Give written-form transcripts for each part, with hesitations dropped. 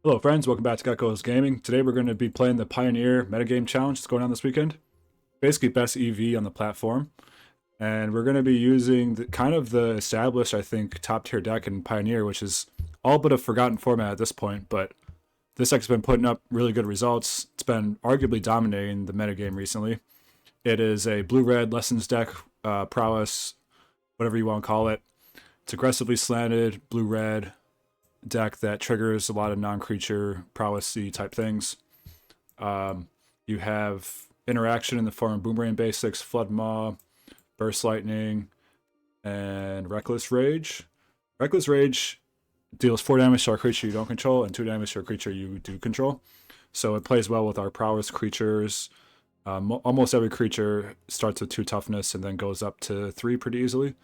Hello friends, welcome back to Gecko's Gaming. Today we're going to be playing the Pioneer Metagame Challenge that's going on this weekend. Basically best EV on the platform. And we're going to be using the established, I think, top tier deck in Pioneer, which is all but a forgotten format at this point, but this deck's been putting up really good results. It's been arguably dominating the metagame recently. It is a blue-red lessons deck, Prowess, whatever you want to call it. It's aggressively slanted, blue-red deck that triggers a lot of non-creature prowessy type things. You have interaction in the form of Boomerang Basics, Flood Maw, Burst Lightning, and Reckless Rage. Reckless Rage deals 4 damage to our creature you don't control and 2 damage to a creature you do control. So it plays well with our prowess creatures. Almost every creature starts with 2 toughness and then goes up to 3 pretty easily.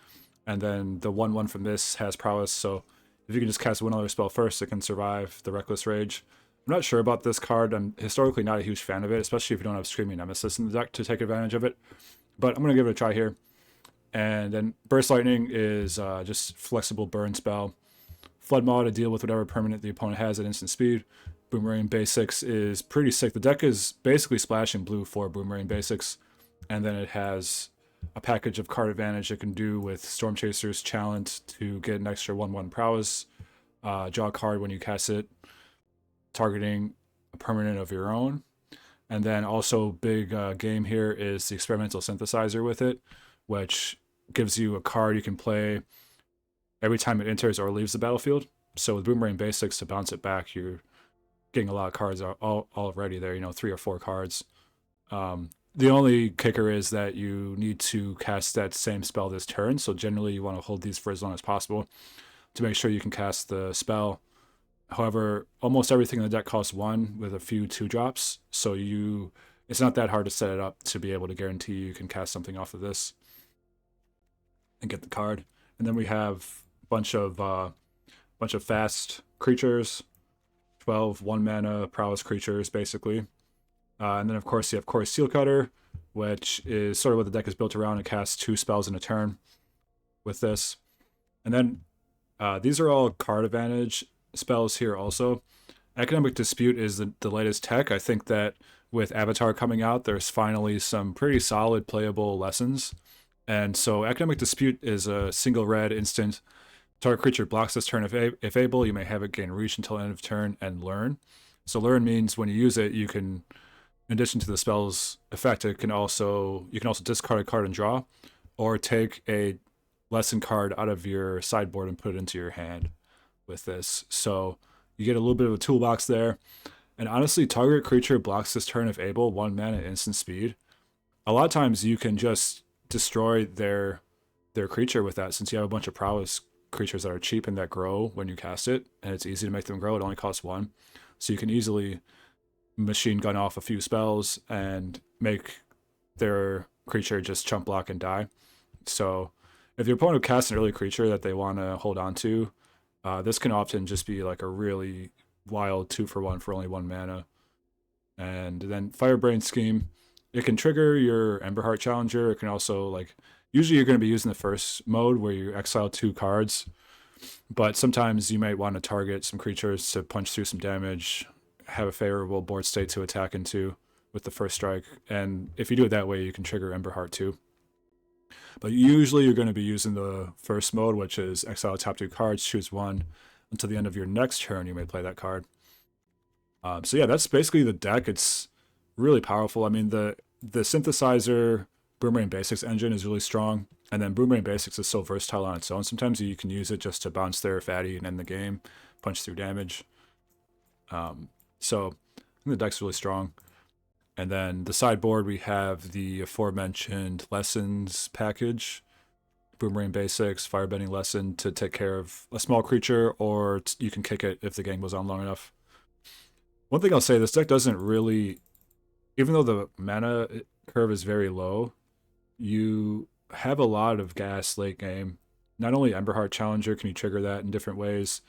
And then the 1/1 from this has prowess, so if you can just cast one other spell first, it can survive the Reckless Rage. I'm not sure about this card. I'm historically not a huge fan of it, especially if you don't have Screaming Nemesis in the deck to take advantage of it. But I'm going to give it a try here. And then Burst Lightning is just flexible burn spell. Flood Maw to deal with whatever permanent the opponent has at instant speed. Boomerang Basics is pretty sick. The deck is basically splashing blue for Boomerang Basics. And then it has a package of card advantage it can do with Storm Chaser's Challenge to get an extra 1/1 prowess, draw a card when you cast it, targeting a permanent of your own. And then also big game here is the Experimental Synthesizer with it, which gives you a card you can play every time it enters or leaves the battlefield. So with Boomerang Basics to bounce it back, you're getting a lot of cards already there, 3 or 4 cards. The only kicker is that you need to cast that same spell this turn, so generally you want to hold these for as long as possible to make sure you can cast the spell. However, almost everything in the deck costs 1 with a few 2-drops, so it's not that hard to set it up to be able to guarantee you can cast something off of this and get the card. And then we have a bunch of fast creatures, 12 1-mana prowess creatures basically. And then, of course, you have Core Seal Cutter, which is sort of what the deck is built around. It casts 2 spells in a turn with this. And then these are all card advantage spells here also. Economic Dispute is the latest tech. I think that with Avatar coming out, there's finally some pretty solid playable lessons. And so Economic Dispute is a single red instant. Target creature blocks this turn if able. You may have it gain reach until end of turn and learn. So learn means when you use it, you can, in addition to the spell's effect, you can also discard a card and draw, or take a lesson card out of your sideboard and put it into your hand with this. So you get a little bit of a toolbox there. And honestly, target creature blocks this turn if able, 1 mana instant speed. A lot of times you can just destroy their creature with that, since you have a bunch of prowess creatures that are cheap and that grow when you cast it, and it's easy to make them grow. It only costs 1. So you can easily machine gun off a few spells and make their creature just chump block and die. So if your opponent casts an early creature that they want to hold on to, this can often just be like a really wild 2-for-1 for only 1 mana. And then Firebrain Scheme, it can trigger your Emberheart Challenger. It can also, usually you're going to be using the first mode where you exile 2 cards, but sometimes you might want to target some creatures to punch through some damage, have a favorable board state to attack into with the first strike. And if you do it that way, you can trigger Emberheart too. But usually you're going to be using the first mode, which is exile top 2 cards, choose 1. Until the end of your next turn, you may play that card. So yeah, that's basically the deck. It's really powerful. I mean, the synthesizer Boomerang Basics engine is really strong. And then Boomerang Basics is so versatile on its own. Sometimes you can use it just to bounce their fatty and end the game, punch through damage. So I think the deck's really strong. And then the sideboard, we have the aforementioned lessons package, Boomerang Basics, Firebending Lesson to take care of a small creature, or you can kick it if the game goes on long enough. One thing I'll say, this deck doesn't really, even though the mana curve is very low, you have a lot of gas late game. Not only Emberheart Challenger can you trigger that in different ways,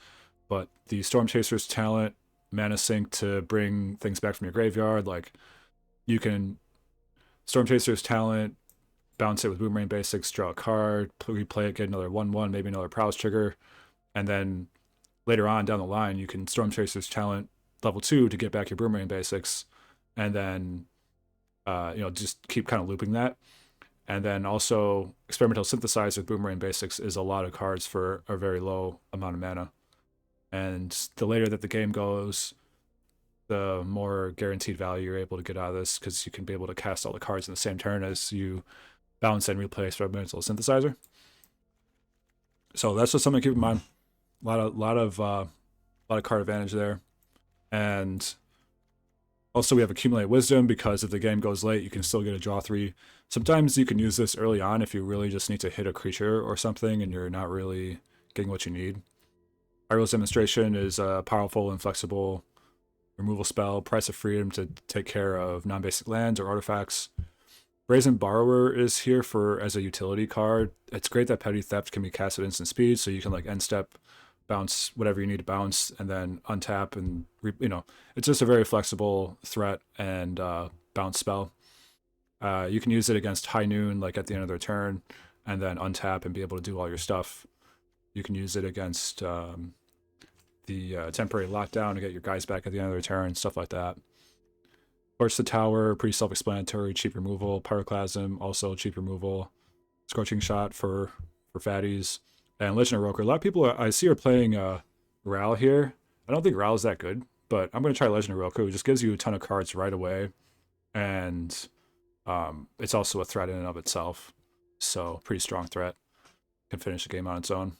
but the Storm Chaser's talent, mana sink to bring things back from your graveyard. You can Storm Chaser's talent, bounce it with Boomerang Basics, draw a card, replay it, get another 1/1, maybe another prowess trigger, and then later on down the line, you can Storm Chaser's talent, level 2 to get back your Boomerang basics, and then just keep kind of looping that. And then also Experimental Synthesize with Boomerang basics is a lot of cards for a very low amount of mana. And the later that the game goes, the more guaranteed value you're able to get out of this, because you can be able to cast all the cards in the same turn as you bounce and replace Experimental Synthesizer. So that's just something to keep in mind. A lot of card advantage there. And also we have Accumulate Wisdom, because if the game goes late, you can still get a draw 3. Sometimes you can use this early on if you really just need to hit a creature or something and you're not really getting what you need. Iro's Demonstration is a powerful and flexible removal spell, Price of Freedom to take care of non-basic lands or artifacts. Brazen Borrower is here as a utility card. It's great that Petty Theft can be cast at instant speed, so you can like end step, bounce whatever you need to bounce, and then untap, and it's just a very flexible threat and bounce spell. You can use it against High Noon, like at the end of their turn, and then untap and be able to do all your stuff. You can use it against the temporary lockdown to get your guys back at the end of their turn, stuff like that. Torch the Tower, pretty self-explanatory, cheap removal. Pyroclasm, also cheap removal. Scorching Shot for fatties. And Legend of Roker. A lot of people I see are playing Ral here. I don't think Ral is that good, but I'm going to try Legend of Roker. It just gives you a ton of cards right away. And it's also a threat in and of itself. So, pretty strong threat. Can finish the game on its own.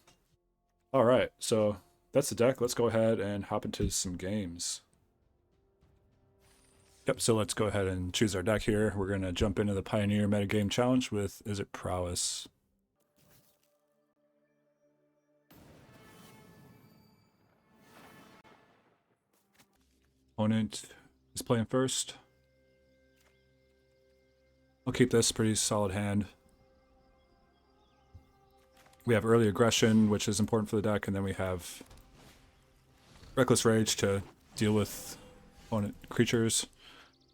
Alright, so that's the deck. Let's go ahead and hop into some games. Yep, so let's go ahead and choose our deck here. We're going to jump into the Pioneer Metagame Challenge with Izzet Prowess. Opponent is playing first. I'll keep this pretty solid hand. We have Early Aggression, which is important for the deck, and then we have Reckless Rage to deal with opponent creatures.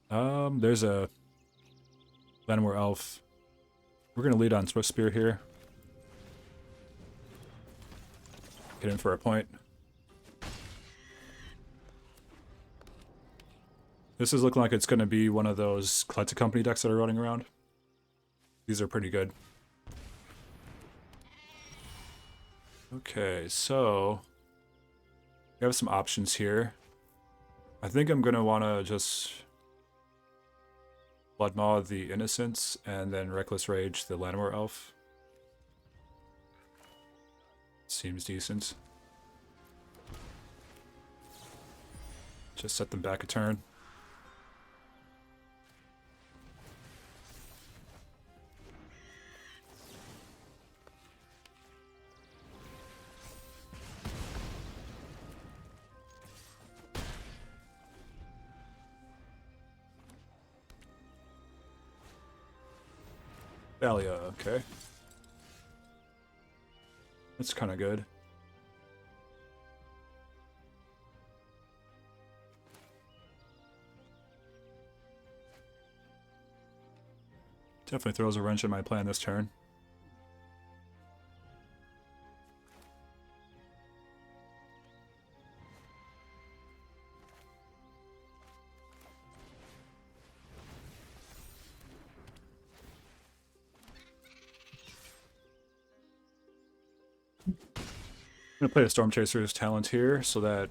There's a Llanowar Elf. We're going to lead on Swift Spear here. Get in for a point. This is looking like it's going to be one of those Collected Company decks that are running around. These are pretty good. Okay, so we have some options here. I think I'm going to want to just Bloodmaw the Innocents and then Reckless Rage the Llanowar Elf. Seems decent. Just set them back a turn. Dahlia, okay. That's kind of good. Definitely throws a wrench in my plan this turn. I'm going to play a Storm Chaser's talent here so that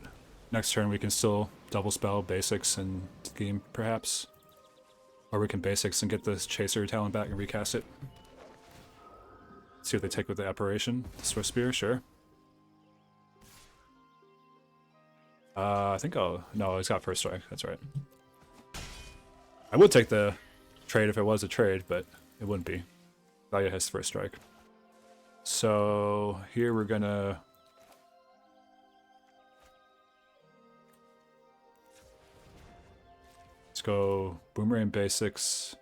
next turn we can still double spell basics and scheme, perhaps. Or we can basics and get this Chaser talent back and recast it. See what they take with the Apparition. The Swift Spear, sure. I think no, he's got first strike, that's right. I would take the trade if it was a trade, but it wouldn't be. Dahlia has first strike. So here we're gonna let's go Boomerang basics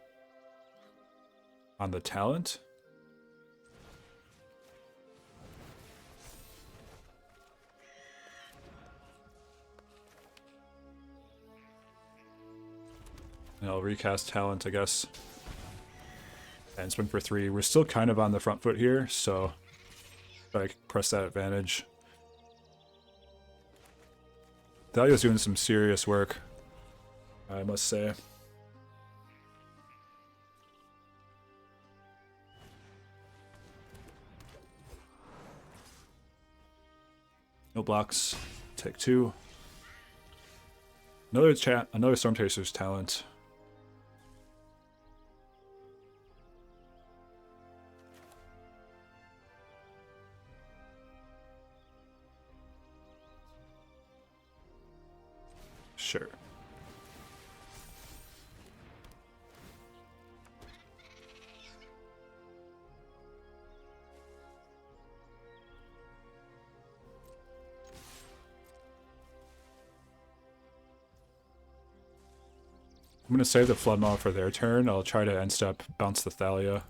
on the talent. And I'll recast talent, I guess. And swing for 3. We're still kind of on the front foot here, so try to press that advantage. Thalia's doing some serious work, I must say. No blocks. Take 2. Another Storm Chaser's talent. Sure. I'm gonna save the Flood Maw for their turn. I'll try to end step bounce the Thalia.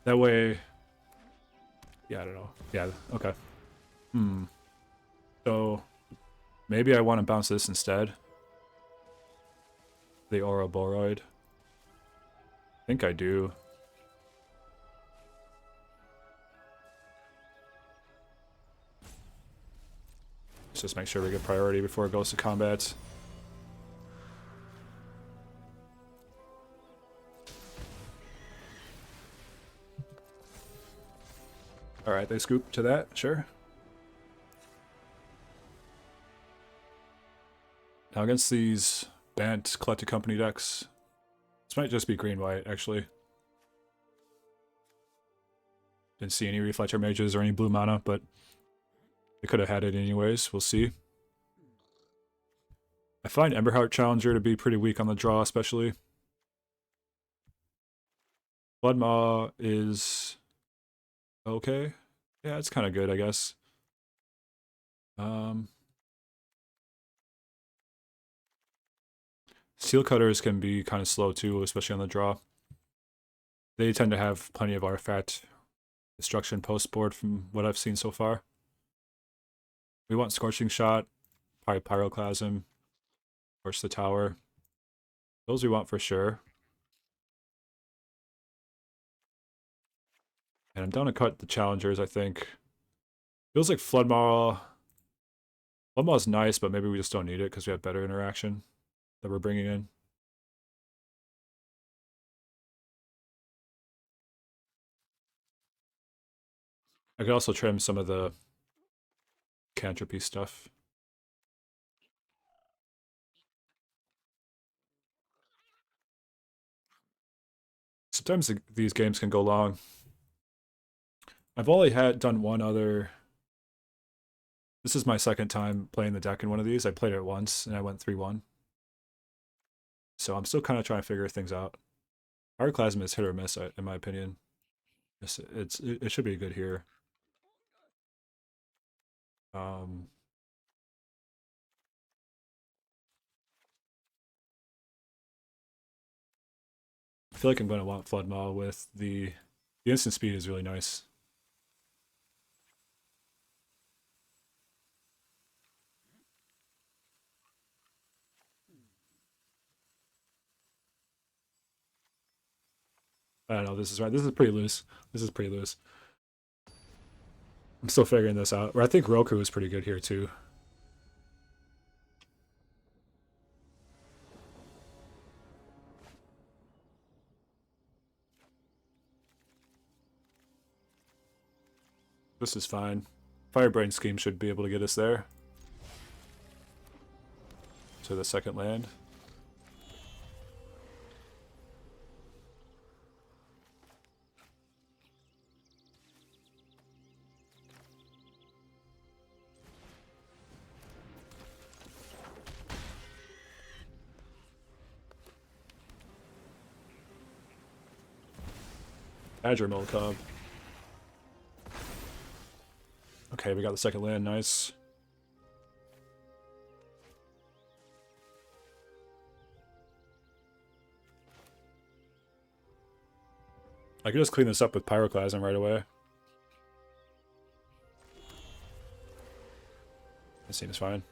That way... Yeah, I don't know. Yeah, okay. So... Maybe I want to bounce this instead. The Ouroboros. I think I do. Let's just make sure we get priority before it goes to combat. Alright, they scoop to that, sure. Now against these Bant Company decks, this might just be green-white, actually. Didn't see any Reflector Mages or any blue mana, but they could have had it anyways, we'll see. I find Emberheart Challenger to be pretty weak on the draw, especially. Blood Maw is... okay. Yeah, it's kind of good, I guess. Seal Cutters can be kind of slow too, especially on the draw. They tend to have plenty of artifact destruction post board from what I've seen so far. We want Scorching Shot, probably Pyroclasm, Torch the Tower. Those we want for sure. And I'm down to cut the challengers, I think. Feels like Flood Maw. Flood Maw is nice, but maybe we just don't need it because we have better interaction that we're bringing in. I could also trim some of the Cantropy stuff. Sometimes these games can go long. I've only done one other... This is my second time playing the deck in one of these. I played it once, and I went 3-1. So I'm still kind of trying to figure things out. Pyroclasm is hit or miss, in my opinion. It should be good here. I feel like I'm going to want Flood Maw with the instant speed is really nice. I don't know, this is right. This is pretty loose. This is pretty loose. I'm still figuring this out. Or I think Roku is pretty good here too. This is fine. Firebrain Scheme should be able to get us there. To the second land. Badger Molotov. Okay, we got the second land, nice. I could just clean this up with Pyroclasm right away. This seems fine.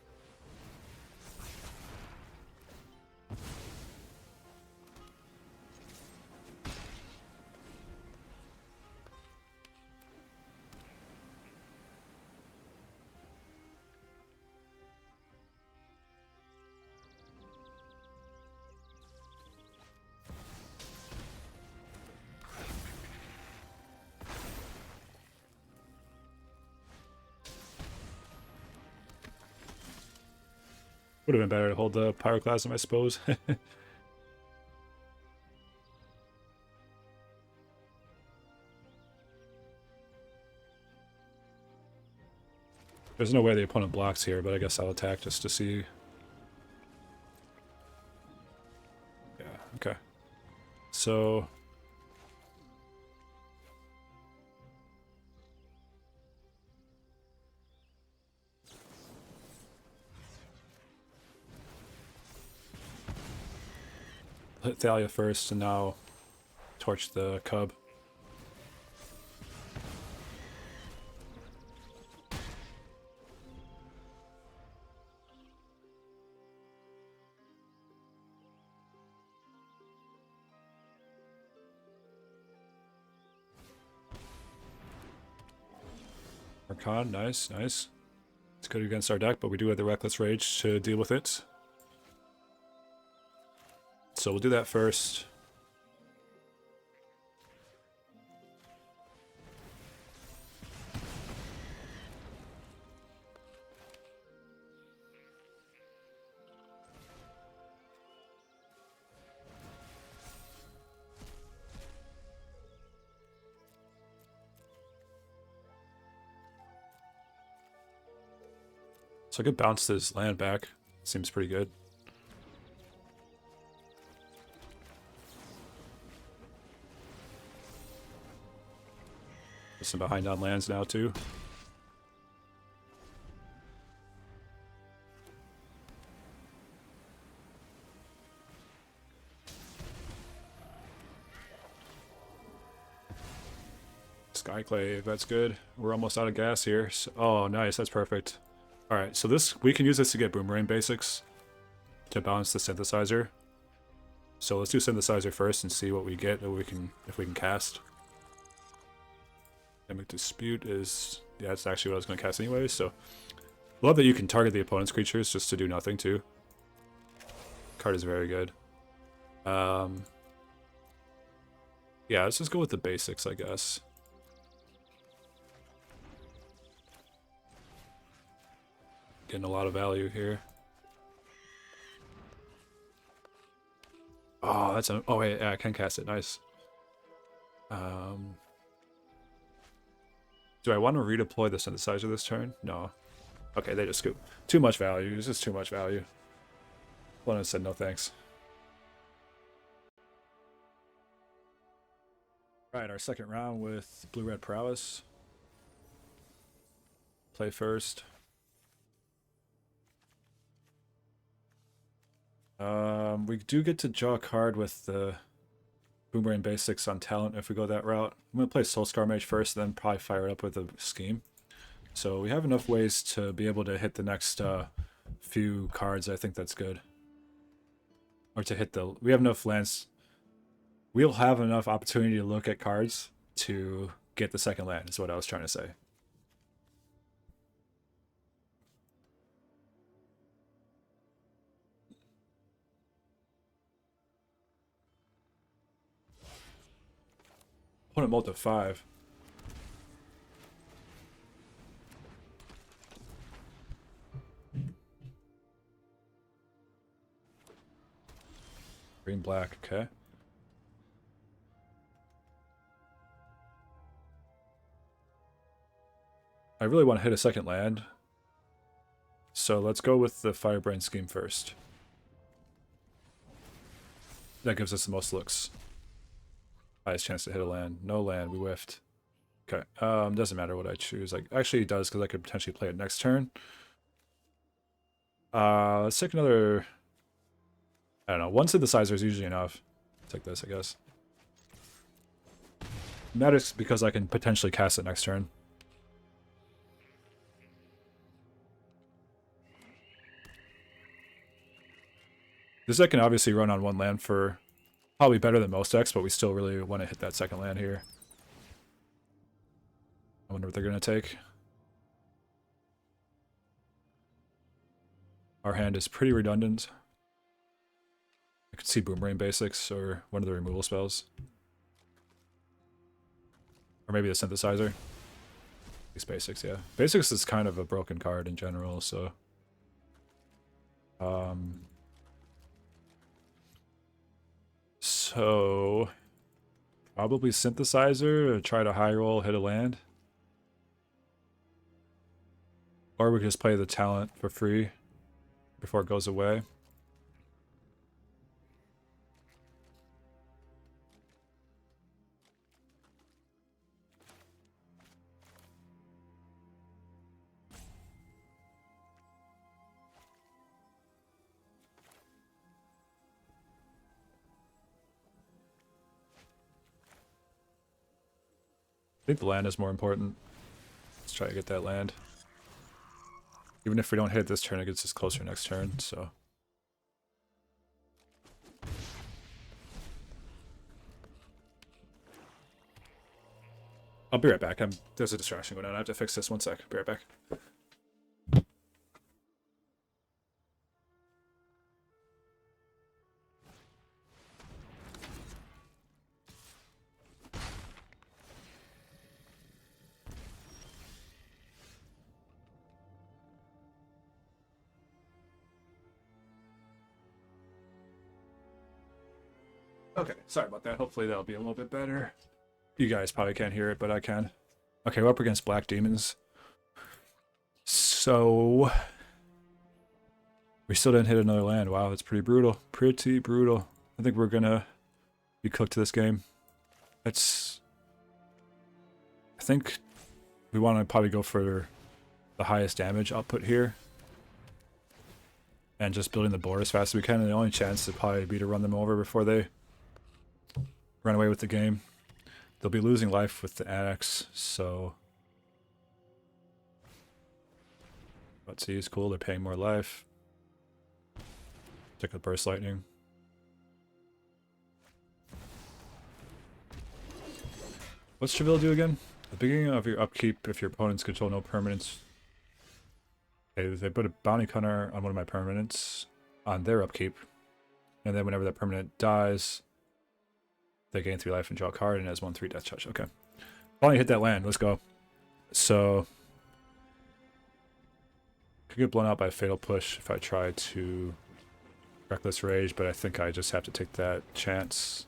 Would have been better to hold the Pyroclasm, I suppose. There's no way the opponent blocks here, but I guess I'll attack just to see. Yeah, okay. So... hit Thalia first, and now torch the cub. Archon, nice, nice. It's good against our deck, but we do have the Reckless Rage to deal with it. So we'll do that first. So I could bounce this land back. Seems pretty good. There's some behind on lands now too. Skyclave, that's good. We're almost out of gas here. So, oh, nice, that's perfect. Alright, so this we can use this to get Boomerang basics to balance the synthesizer. So let's do synthesizer first and see what we get if we can cast. Endemic Dispute is, yeah, that's actually what I was going to cast anyway, so love that you can target the opponent's creatures just to do nothing too. Card is very good. Yeah, let's just go with the basics, I guess. Getting a lot of value here. Oh, that's a... Oh, wait, yeah, I can cast it. Nice. Do I want to redeploy the synthesizer this turn? No. Okay, they just scoop. Too much value. It's just too much value. One said no thanks. Alright, our second round with Blue-Red Prowess. Play first. We do get to draw a card with the Boomerang Basics on talent if we go that route. I'm going to play Soulscar Mage first, then probably fire it up with a scheme. So we have enough ways to be able to hit the next few cards. I think that's good. Or to hit the... We have enough lands. We'll have enough opportunity to look at cards to get the second land, is what I was trying to say. Opponent multi 5. Green black, okay. I really want to hit a second land. So let's go with the Firebrain scheme first. That gives us the most looks. Highest chance to hit a land. No land, we whiffed. Okay, doesn't matter what I choose. Like, actually it does, because I could potentially play it next turn. Let's take another... I don't know, one synthesizer is usually enough. Take this, I guess. Matters because I can potentially cast it next turn. This deck can obviously run on one land for probably better than most decks, but we still really want to hit that second land here. I wonder what they're going to take. Our hand is pretty redundant. I could see Boomerang Basics or one of the removal spells. Or maybe the Synthesizer. These Basics, yeah. Basics is kind of a broken card in general, so... So probably synthesizer or try to high roll, hit a land. Or we could just play the talent for free before it goes away. I think the land is more important. Let's try to get that land. Even if we don't hit this turn, it gets us closer next turn, so. I'll be right back. There's a distraction going on. I have to fix this. 1 sec. Be right back. Okay, sorry about that. Hopefully that'll be a little bit better. You guys probably can't hear it, but I can. Okay, we're up against Black Demons. So we still didn't hit another land. Wow, that's pretty brutal. Pretty brutal. I think we're gonna be cooked to this game. I think we want to probably go for the highest damage output here. And just building the board as fast as we can. And the only chance would probably be to run them over before they run away with the game. They'll be losing life with the annex, so... Let's see, it's cool, they're paying more life. Take the burst lightning. What's Travail do again? At the beginning of your upkeep, if your opponents control no permanents... Okay, they put a bounty counter on one of my permanents on their upkeep. And then whenever that permanent dies, they gain 3 life and draw a card and has 1/3 death touch. Okay. Finally hit that land. Let's go. So could get blown out by a fatal push if I try to reckless rage, but I think I just have to take that chance.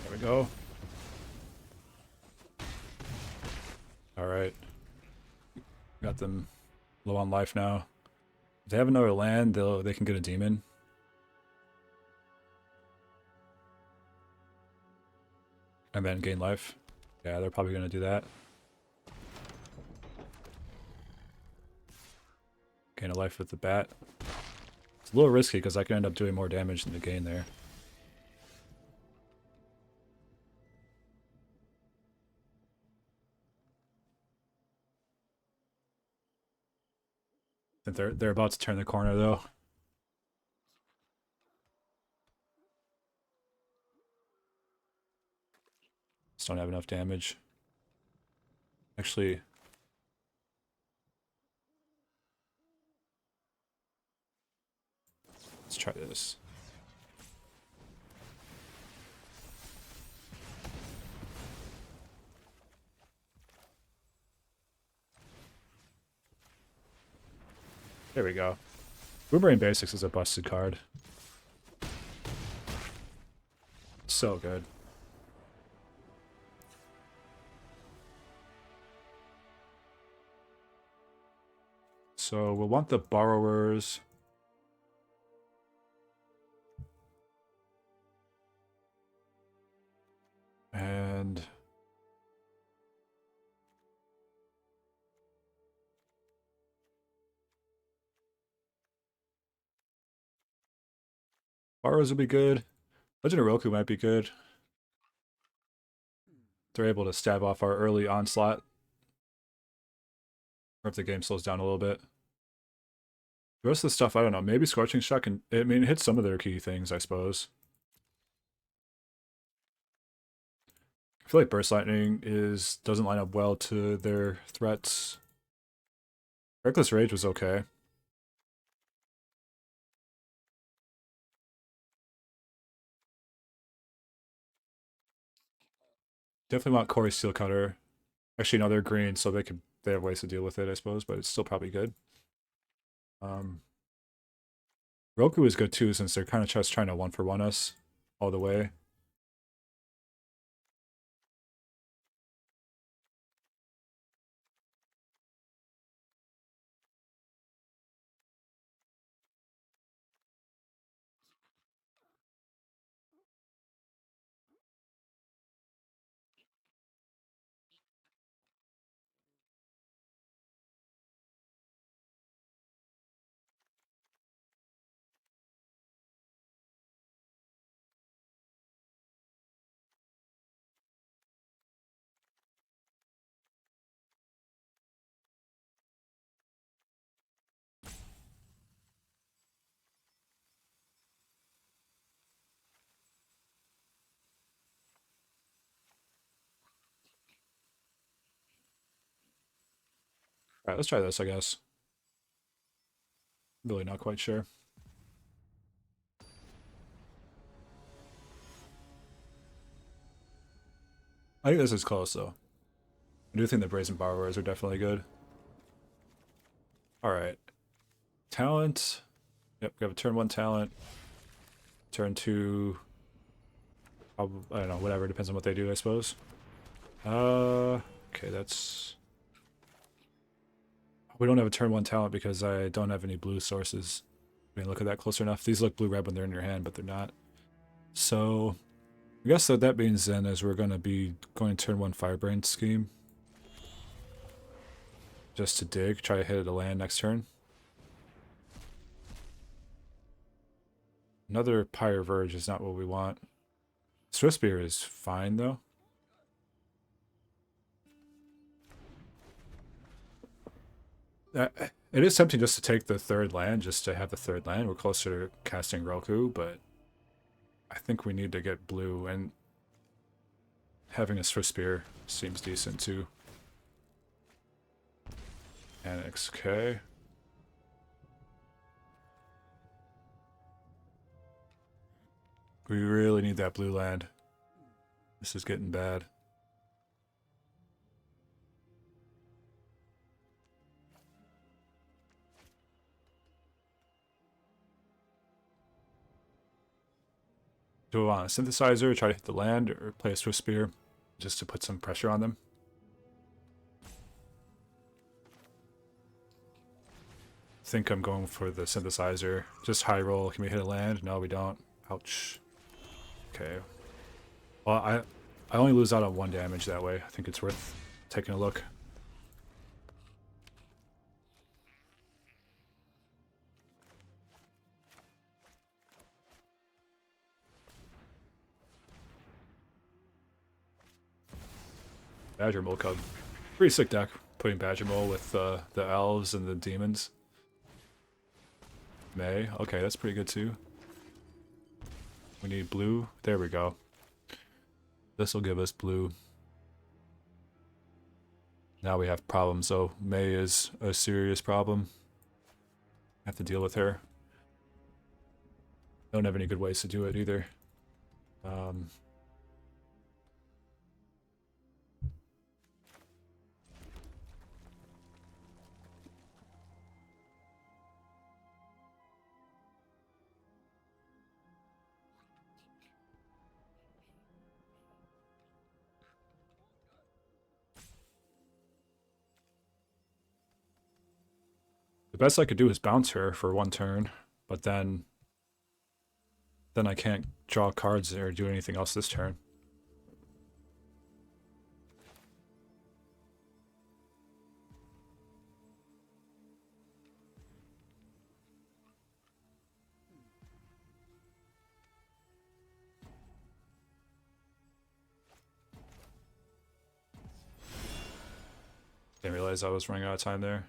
There we go. Alright. Got them low on life now. If they have another land, they can get a demon. And then gain life. Yeah, they're probably going to do that. Gain a life with the bat. It's a little risky because I can end up doing more damage than the gain there. I think they're about to turn the corner though. Just don't have enough damage. Actually, let's try this. There we go. Boomerang Basics is a busted card. So good. So we'll want the borrowers. And borrowers would be good. Legend of Roku might be good. They're able to stab off our early onslaught. Or if the game slows down a little bit. The rest of the stuff, I don't know. Maybe Scorching Shot can... I mean, it hits some of their key things, I suppose. I feel like Burst Lightning doesn't line up well to their threats. Reckless Rage was okay. Definitely want Corey Steel Cutter. Actually, no, they're green, so they have ways to deal with it, I suppose, but it's still probably good. Roku is good too, since they're kind of just trying to 1-for-1 us all the way. All right, let's try this, I guess. Really not quite sure. I think this is close, though. I do think the Brazen Borrowers are definitely good. All right. Talent. Yep, we have a turn 1 talent. Turn 2... I don't know, whatever. Depends on what they do, I suppose. Okay, that's... We don't have a turn 1 talent because I don't have any blue sources. I mean, look at that closer enough. These look blue-red when they're in your hand, but they're not. So, I guess what that means then is we're going to be going turn 1 Firebrain Scheme. Just to dig, try to hit a land next turn. Another Pyre Verge is not what we want. Swiftspear is fine, though. It is tempting just to take the third land, just to have the third land. We're closer to casting Roku, but I think we need to get blue, and having a Swiftspear seems decent, too. Annex, okay. We really need that blue land. This is getting bad. Do we want a Synthesizer, try to hit the land, or play a Swiftspear just to put some pressure on them? I think I'm going for the Synthesizer. Just high roll. Can we hit a land? No, we don't. Ouch. Okay. Well, I only lose out on 1 damage that way. I think it's worth taking a look. Badger Mole Cub. Pretty sick deck, putting Badger Mole with the elves and the demons. May. Okay, that's pretty good too. We need blue. There we go. This will give us blue. Now we have problems, though. May is a serious problem. Have to deal with her. Don't have any good ways to do it either. The best I could do is bounce her for 1 turn, but then I can't draw cards or do anything else this turn. Didn't realize I was running out of time there.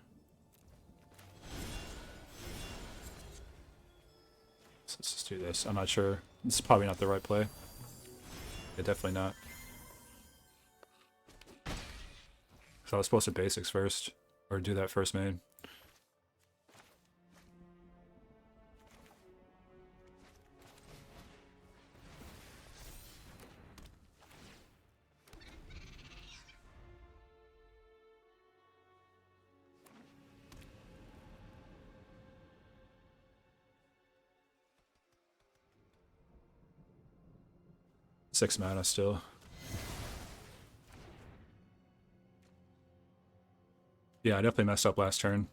So let's just do this. I'm not sure. This is probably not the right play. Yeah, definitely not. So I was supposed to basics first, or do that first main. 6 mana still. Yeah, I definitely messed up last turn.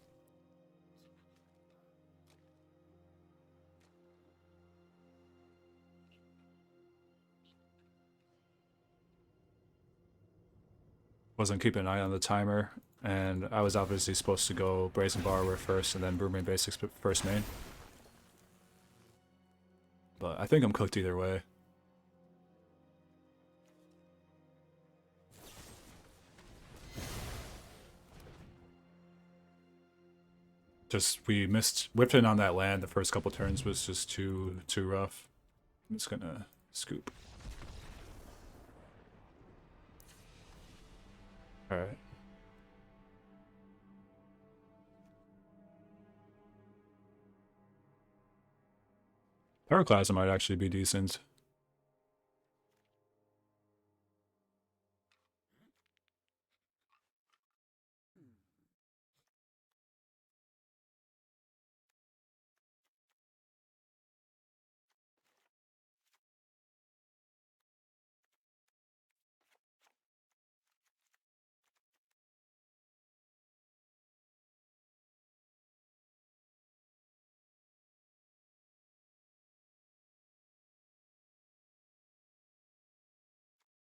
Wasn't keeping an eye on the timer, and I was obviously supposed to go Brazen Borrower first and then Boomerang Basics first main. But I think I'm cooked either way. Just, we missed, whipped in on that land the first couple turns was just too rough. I'm just gonna scoop. Alright. Pyroclasm might actually be decent.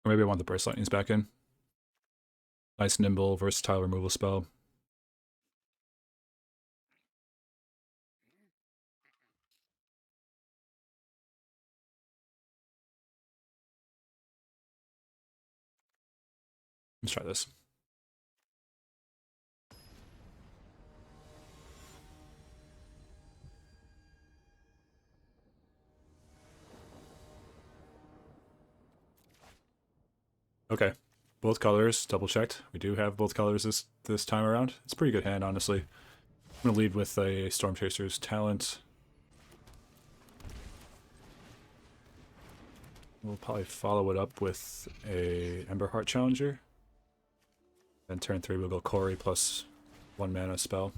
Or maybe I want the Burst Lightnings back in. Nice, nimble, versatile removal spell. Let's try this. Okay, both colors, double checked. We do have both colors this time around. It's a pretty good hand, honestly. I'm gonna lead with a Storm Chaser's Talent. We'll probably follow it up with a Emberheart Challenger. Then turn 3 we'll go Corey plus 1 mana spell.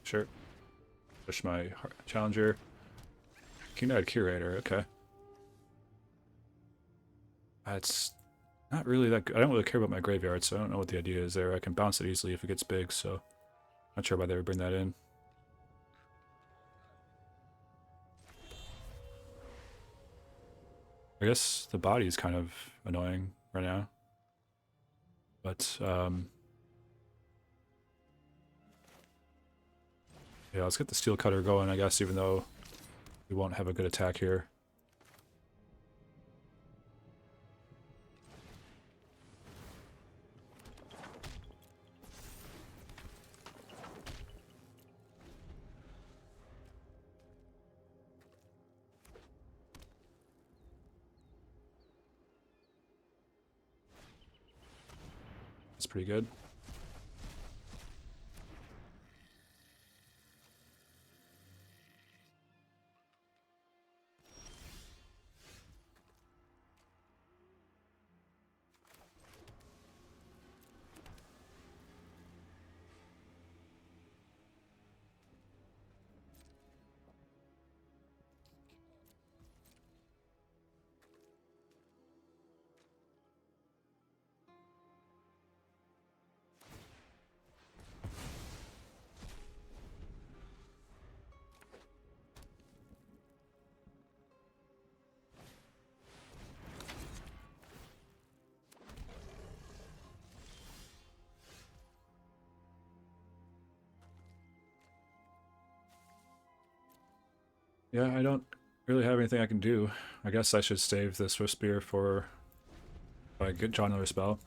Sure. Push my Challenger. King-Knight Curator, okay. It's not really that good. I don't really care about my graveyard, so I don't know what the idea is there. I can bounce it easily if it gets big, so not sure why they would bring that in. I guess the body is kind of annoying right now. But, yeah, let's get the Steel Cutter going, I guess, even though we won't have a good attack here. It's pretty good. Yeah, I don't really have anything I can do. I guess I should save this Swift Spear for if I get draw another spell.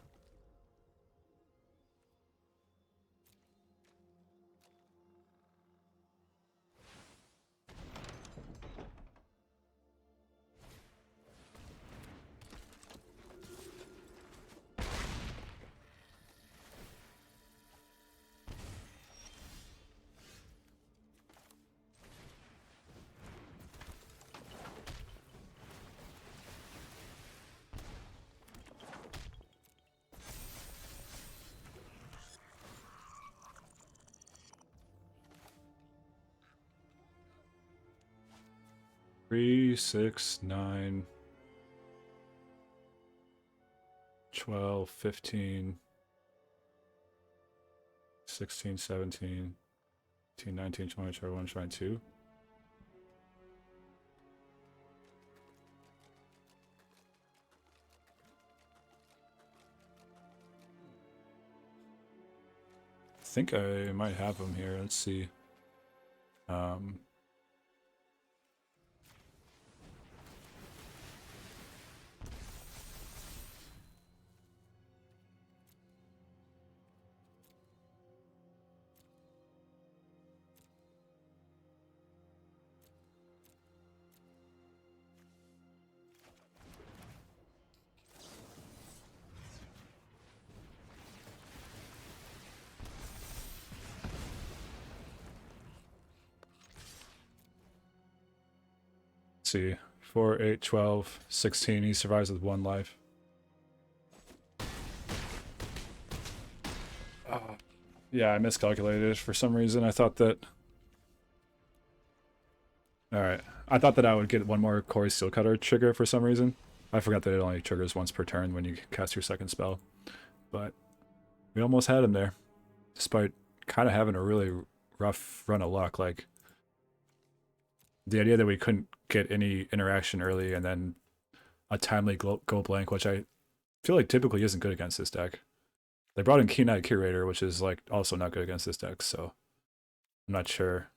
3, 6, 9, 12, 15, 16, 17, 18, 19, 20, 21, 22. I think I might have them here. Let's see. See, 4, 8, 12, 16. He survives with 1 life. Yeah, I miscalculated for some reason. I thought that... Alright. I thought that I would get 1 more Corey Steelcutter trigger for some reason. I forgot that it only triggers once per turn when you cast your second spell. But we almost had him there. Despite kind of having a really rough run of luck. Like, the idea that we couldn't get any interaction early and then a timely go blank, which I feel like typically isn't good against this deck. They brought in Keen Eye Curator, which is like also not good against this deck, so I'm not sure.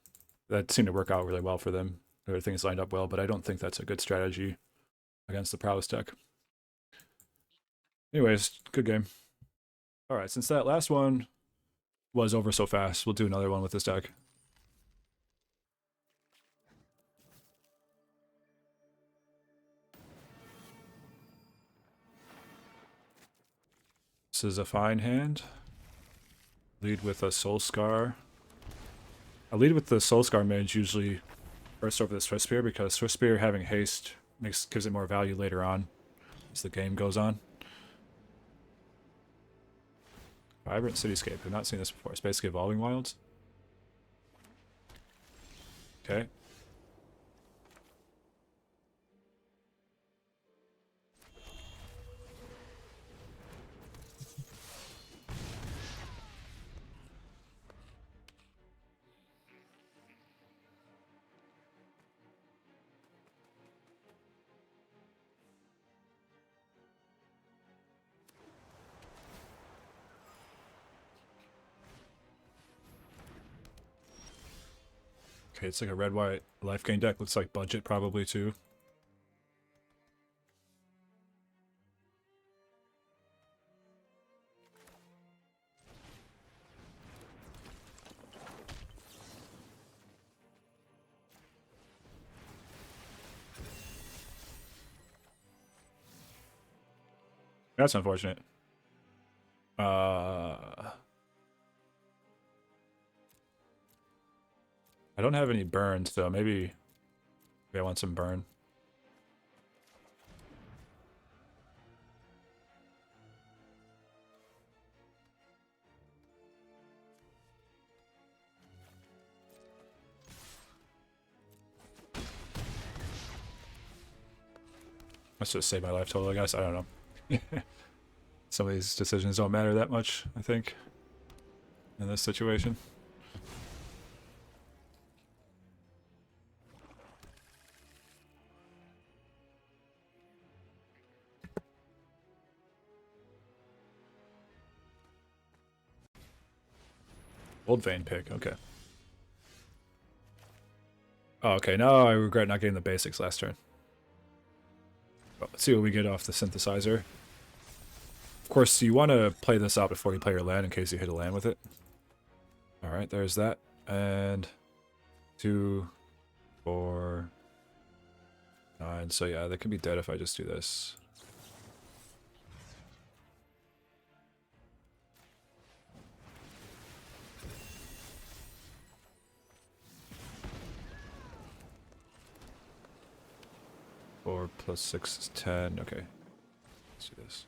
That seemed to work out really well for them. Everything's lined up well, but I don't think that's a good strategy against the Prowess deck. Anyways, good game. Alright, since that last one was over so fast, we'll do another one with this deck. This is a fine hand. Lead with a Soul Scar. I lead with the Soul Scar Mage usually first over the Swift Spear because Swift Spear having haste gives it more value later on as the game goes on. Vibrant Cityscape. I've not seen this before. It's basically Evolving Wilds. Okay. Okay, it's like a red-white life gain deck. Looks like budget probably too. That's unfortunate. I don't have any burns though. Maybe I want some burn. Let's just save my life total, I guess. I don't know. Some of these decisions don't matter that much, I think, in this situation. Old Vein pick, okay. Oh, okay, now I regret not getting the basics last turn. Well, let's see what we get off the synthesizer. Of course, you want to play this out before you play your land in case you hit a land with it. Alright, there's that. And 2, 4, 9. So yeah, they can be dead if I just do this. Four plus 6 is 10. Okay. Let's do this.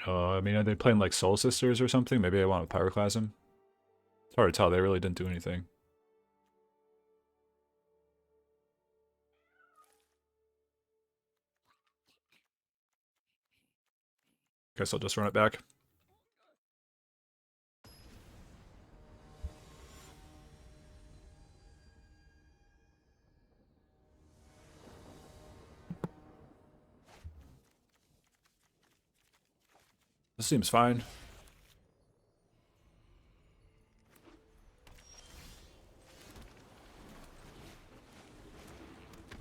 I mean, are they playing like Soul Sisters or something? Maybe I want to Pyroclasm. It's hard to tell. They really didn't do anything. Guess I'll just run it back. This seems fine.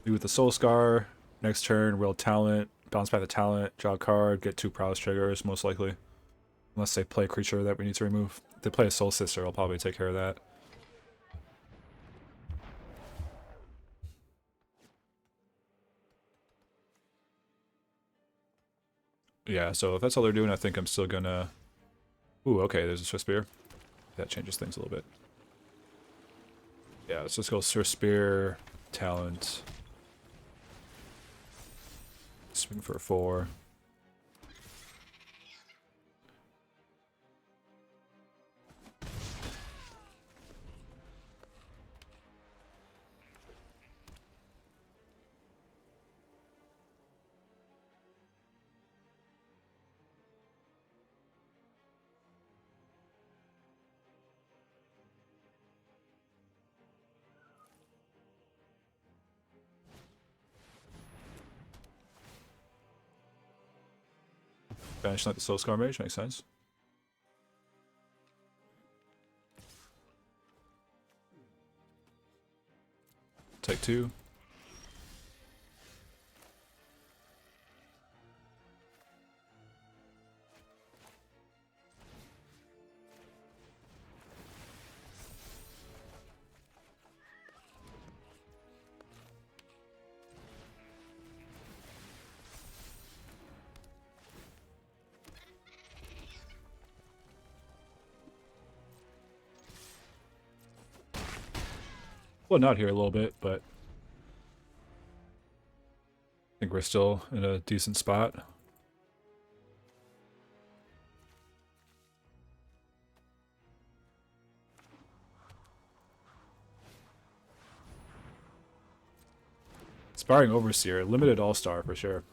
Do with the Soul Scar. Next turn, Will Talent. Bounce back the Talent. Draw a card. Get 2 Prowess triggers, most likely. Unless they play a creature that we need to remove. If they play a Soul Sister, I'll probably take care of that. Yeah, so if that's all they're doing, I think I'm still gonna... Ooh, okay, there's a Swift Spear. That changes things a little bit. Yeah, let's just go Swift Spear, Talent. Swing for a 4. Banish like the Soul Scar Mage, makes sense. Take 2. Well, not here a little bit, but I think we're still in a decent spot. Inspiring Overseer, limited All-Star for sure.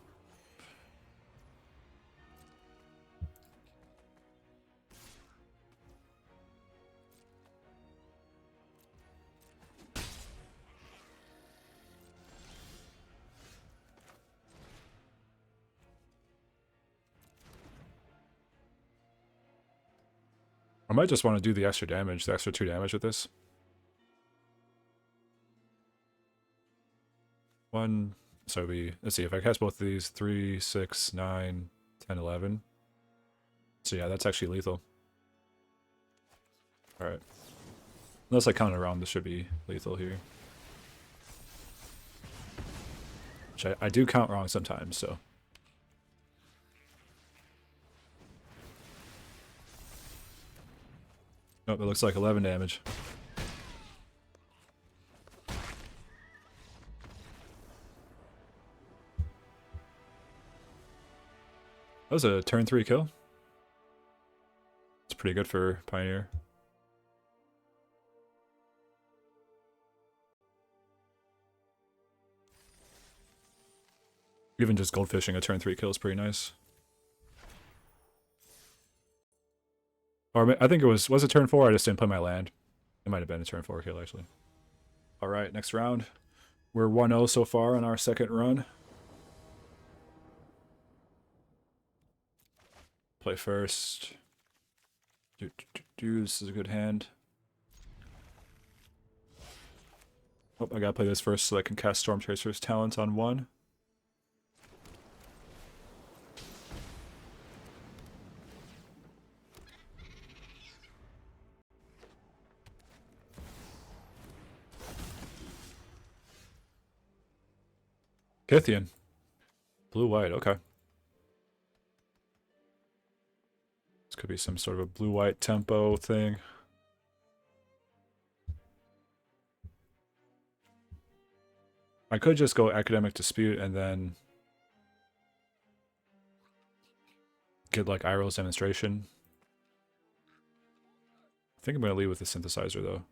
I might just want to do the extra damage, the extra 2 damage with this. 1, so let's see, if I cast both of these, 3, 6, 9, 10, 11. So yeah, that's actually lethal. Alright. Unless I count it around, this should be lethal here. Which I do count wrong sometimes, so. Nope, it looks like 11 damage. That was a turn 3 kill. It's pretty good for Pioneer. Even just goldfishing a turn 3 kill is pretty nice. Or I think it was it turn 4? I just didn't play my land. It might have been a turn 4 kill, actually. Alright, next round. We're 1-0 so far on our second run. Play first. This is a good hand. Oh, I gotta play this first so I can cast Storm Chaser's Talent on 1. Kithian. Blue-white, okay. This could be some sort of a blue-white tempo thing. I could just go Academic Dispute and then get like Iroh's demonstration. I think I'm going to lead with the synthesizer though.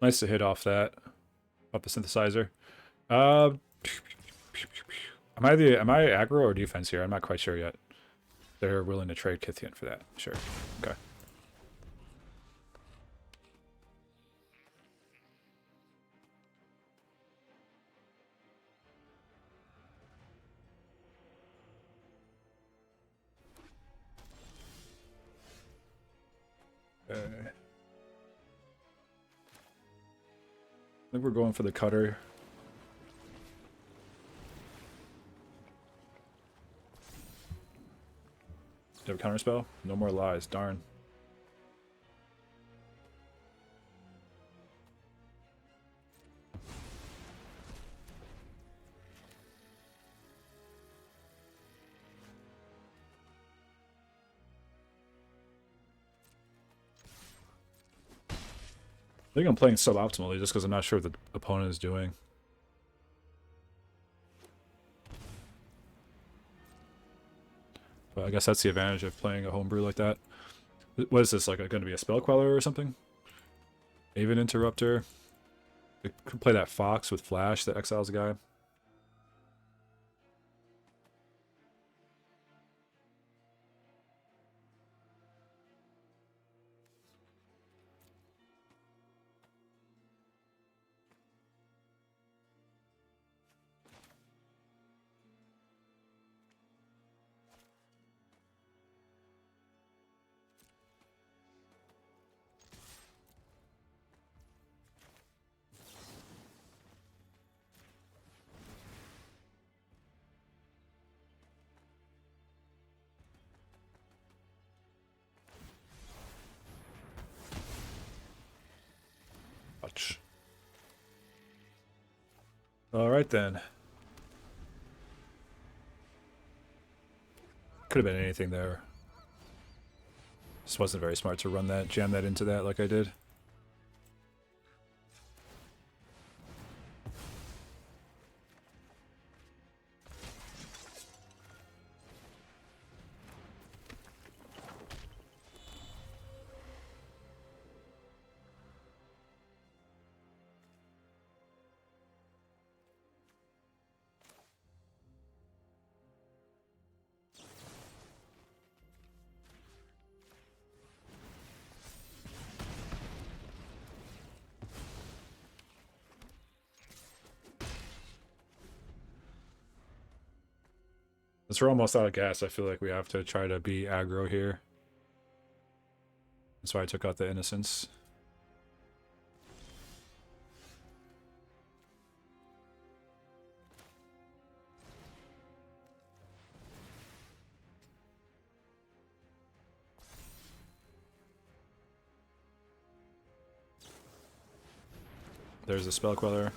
Nice to hit off the synthesizer. Am I aggro or defense here? I'm not quite sure yet. They're willing to trade Kithian for that. Sure. Okay. I think we're going for the cutter. Do you have a counter spell? No more lies. Darn. I think I'm playing suboptimally just because I'm not sure what the opponent is doing. But I guess that's the advantage of playing a homebrew like that. What is this, like going to be a spell queller or something? Aven Interrupter. I could play that Fox with Flash that exiles a guy. Alright then. Could have been anything there. Just wasn't very smart to run that, jam that into that like I did. Since we're almost out of gas, I feel like we have to try to be aggro here. That's why I took out the Innocence. There's a Spell Queller.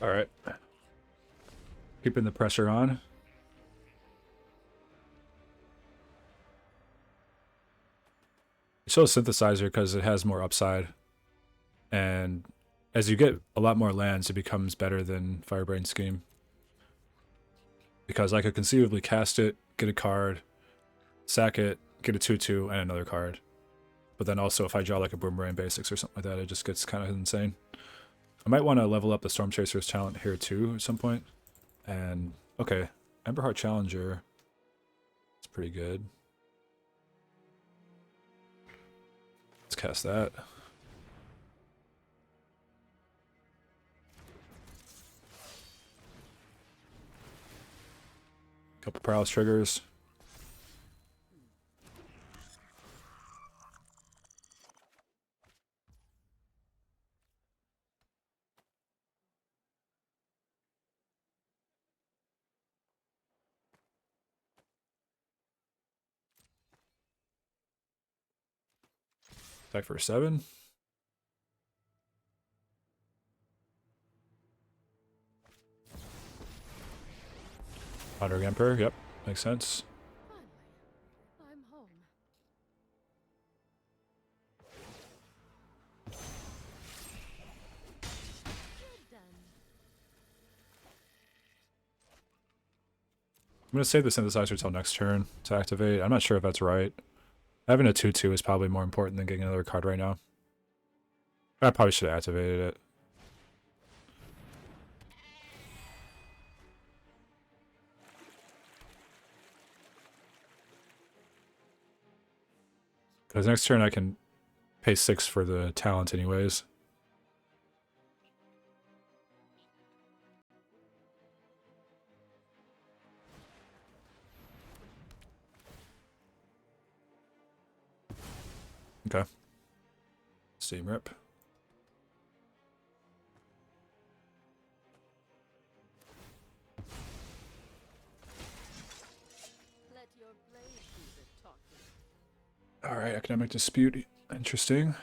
Alright. Keeping the pressure on. It shows Synthesizer because it has more upside. And as you get a lot more lands, it becomes better than Firebrain Scheme. because I could conceivably cast it, get a card, sack it, get a 2/2, and another card. But then also if I draw like a Boomerang Basics or something like that, it just gets kind of insane. I might want to level up the Storm Chaser's talent here too at some point. And, okay, Emberheart Challenger. It's pretty good. Let's cast that. Couple Prowess triggers. Attack for 7. Wandering Emperor, yep, makes sense. Finally, I'm home. Good done. I'm going to save the Synthesizer till next turn to activate. I'm not sure if that's right. Having a 2/2 is probably more important than getting another card right now. I probably should have activated it. Because next turn I can pay 6 for the talent anyways. Okay. Steam Rip. Let your blade do the talking. Alright, Economic Dispute. Interesting.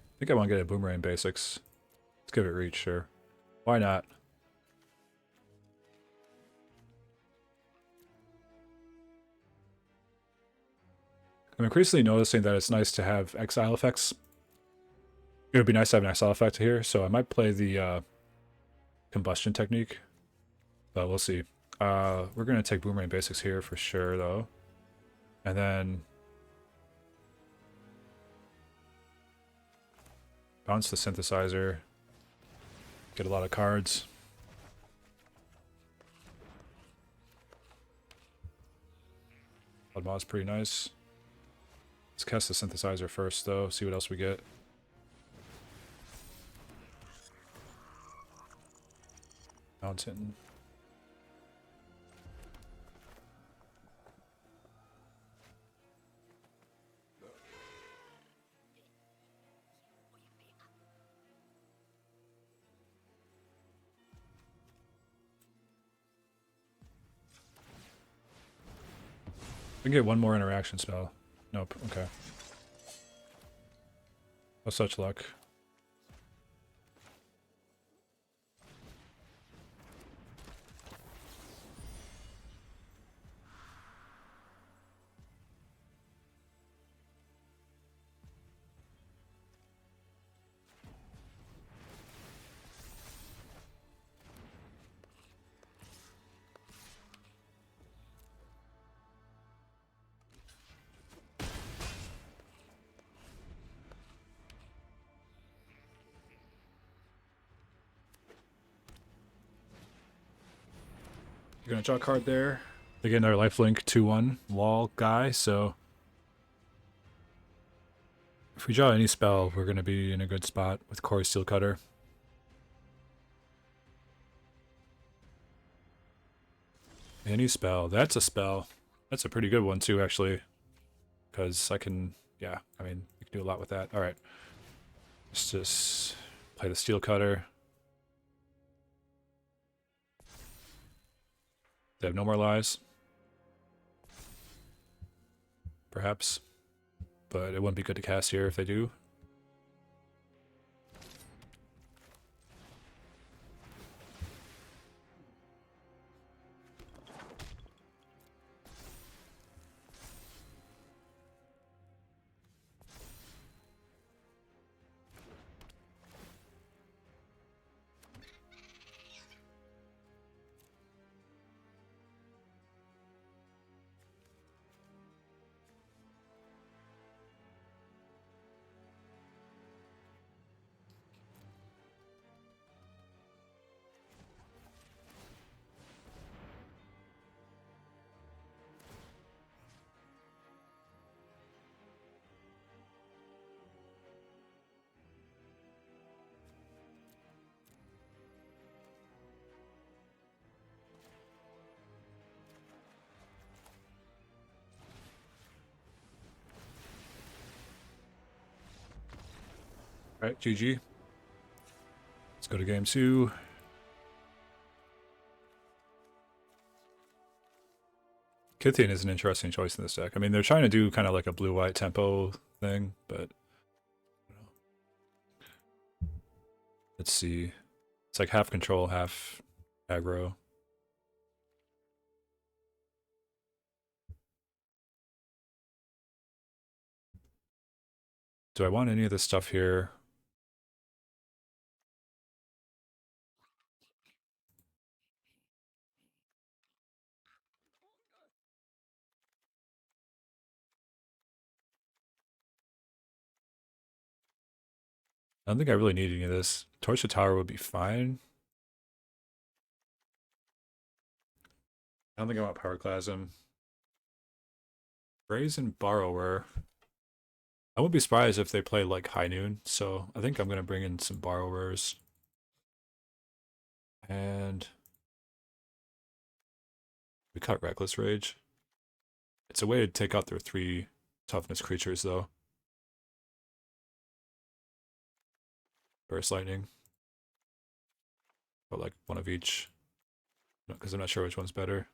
I think I want to get a Boomerang Basics. Let's give it reach, sure. Why not? I'm increasingly noticing that it's nice to have exile effects. It would be nice to have an exile effect here, so I might play the combustion technique. But we'll see. We're going to take Boomerang Basics here for sure, though. And then bounce the Synthesizer. Get a lot of cards. Bloodmaw's pretty nice. Let's cast the Synthesizer first, though. See what else we get. Mountain. We can get one more interaction spell. Nope, okay. Oh, such luck. You're gonna draw a card there. They get another lifelink 2/1 wall guy, so if we draw any spell, we're gonna be in a good spot with Core Steel Cutter. Any spell, that's a spell. That's a pretty good one too, actually. Because I can, yeah, I mean, you can do a lot with that. Alright. Let's just play the Steel Cutter. They have no more lies. Perhaps. But it wouldn't be good to cast here if they do. Alright, GG. Let's go to game 2. Kithian is an interesting choice in this deck. I mean, they're trying to do kind of like a blue-white tempo thing, but... Let's see. It's like half control, half aggro. Do I want any of this stuff here? I don't think I really need any of this. Torch the Tower would be fine. I don't think I want Pyroclasm. Brazen Borrower. I wouldn't be surprised if they play like High Noon, so I think I'm going to bring in some Borrowers. And we cut Reckless Rage. It's a way to take out their 3 toughness creatures, though. Burst Lightning. But like one of each. Because I'm not sure which one's better.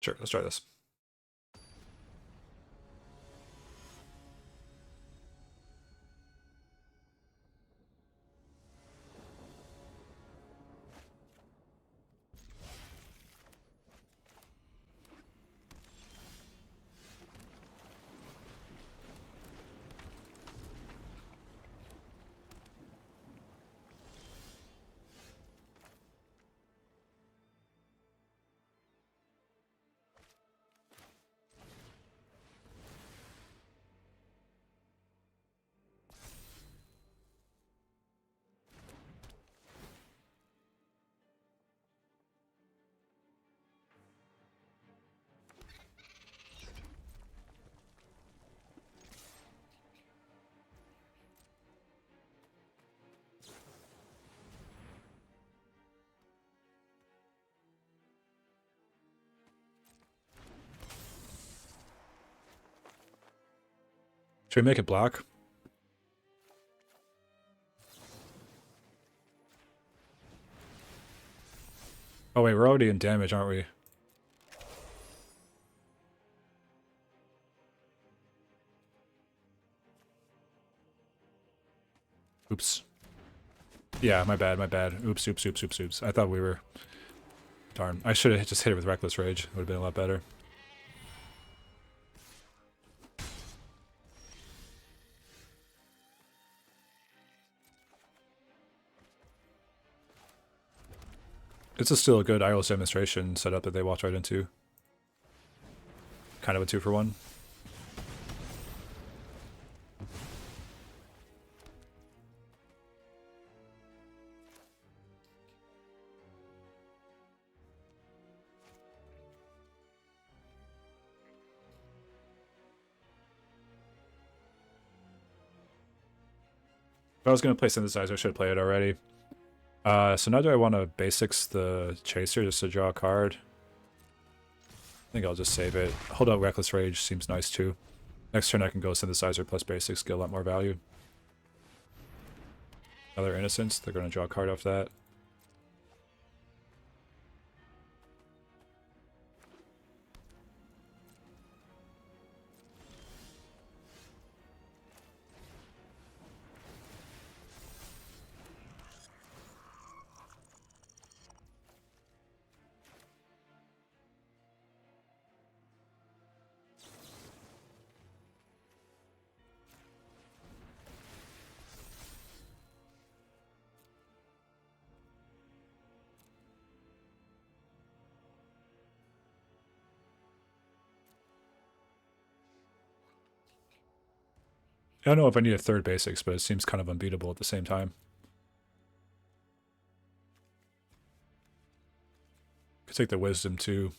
Sure, let's try this. Should we make it black? Oh wait, we're already in damage, aren't we? Oops. Yeah, my bad, my bad. Oops, oops, oops, oops, oops. I thought we were... Darn. I should have just hit it with Reckless Rage. It would have been a lot better. It's still a good iOS demonstration setup that they walked right into. Kind of a 2-for-1. If I was going to play Synthesizer, I should play it already. So now do I want to basics the Chaser just to draw a card? I think I'll just save it. Hold out Reckless Rage seems nice too. Next turn I can go Synthesizer plus basics, get a lot more value. Another Innocence, they're going to draw a card off that. I don't know if I need a third basics, but it seems kind of unbeatable at the same time. Could take the Wisdom too.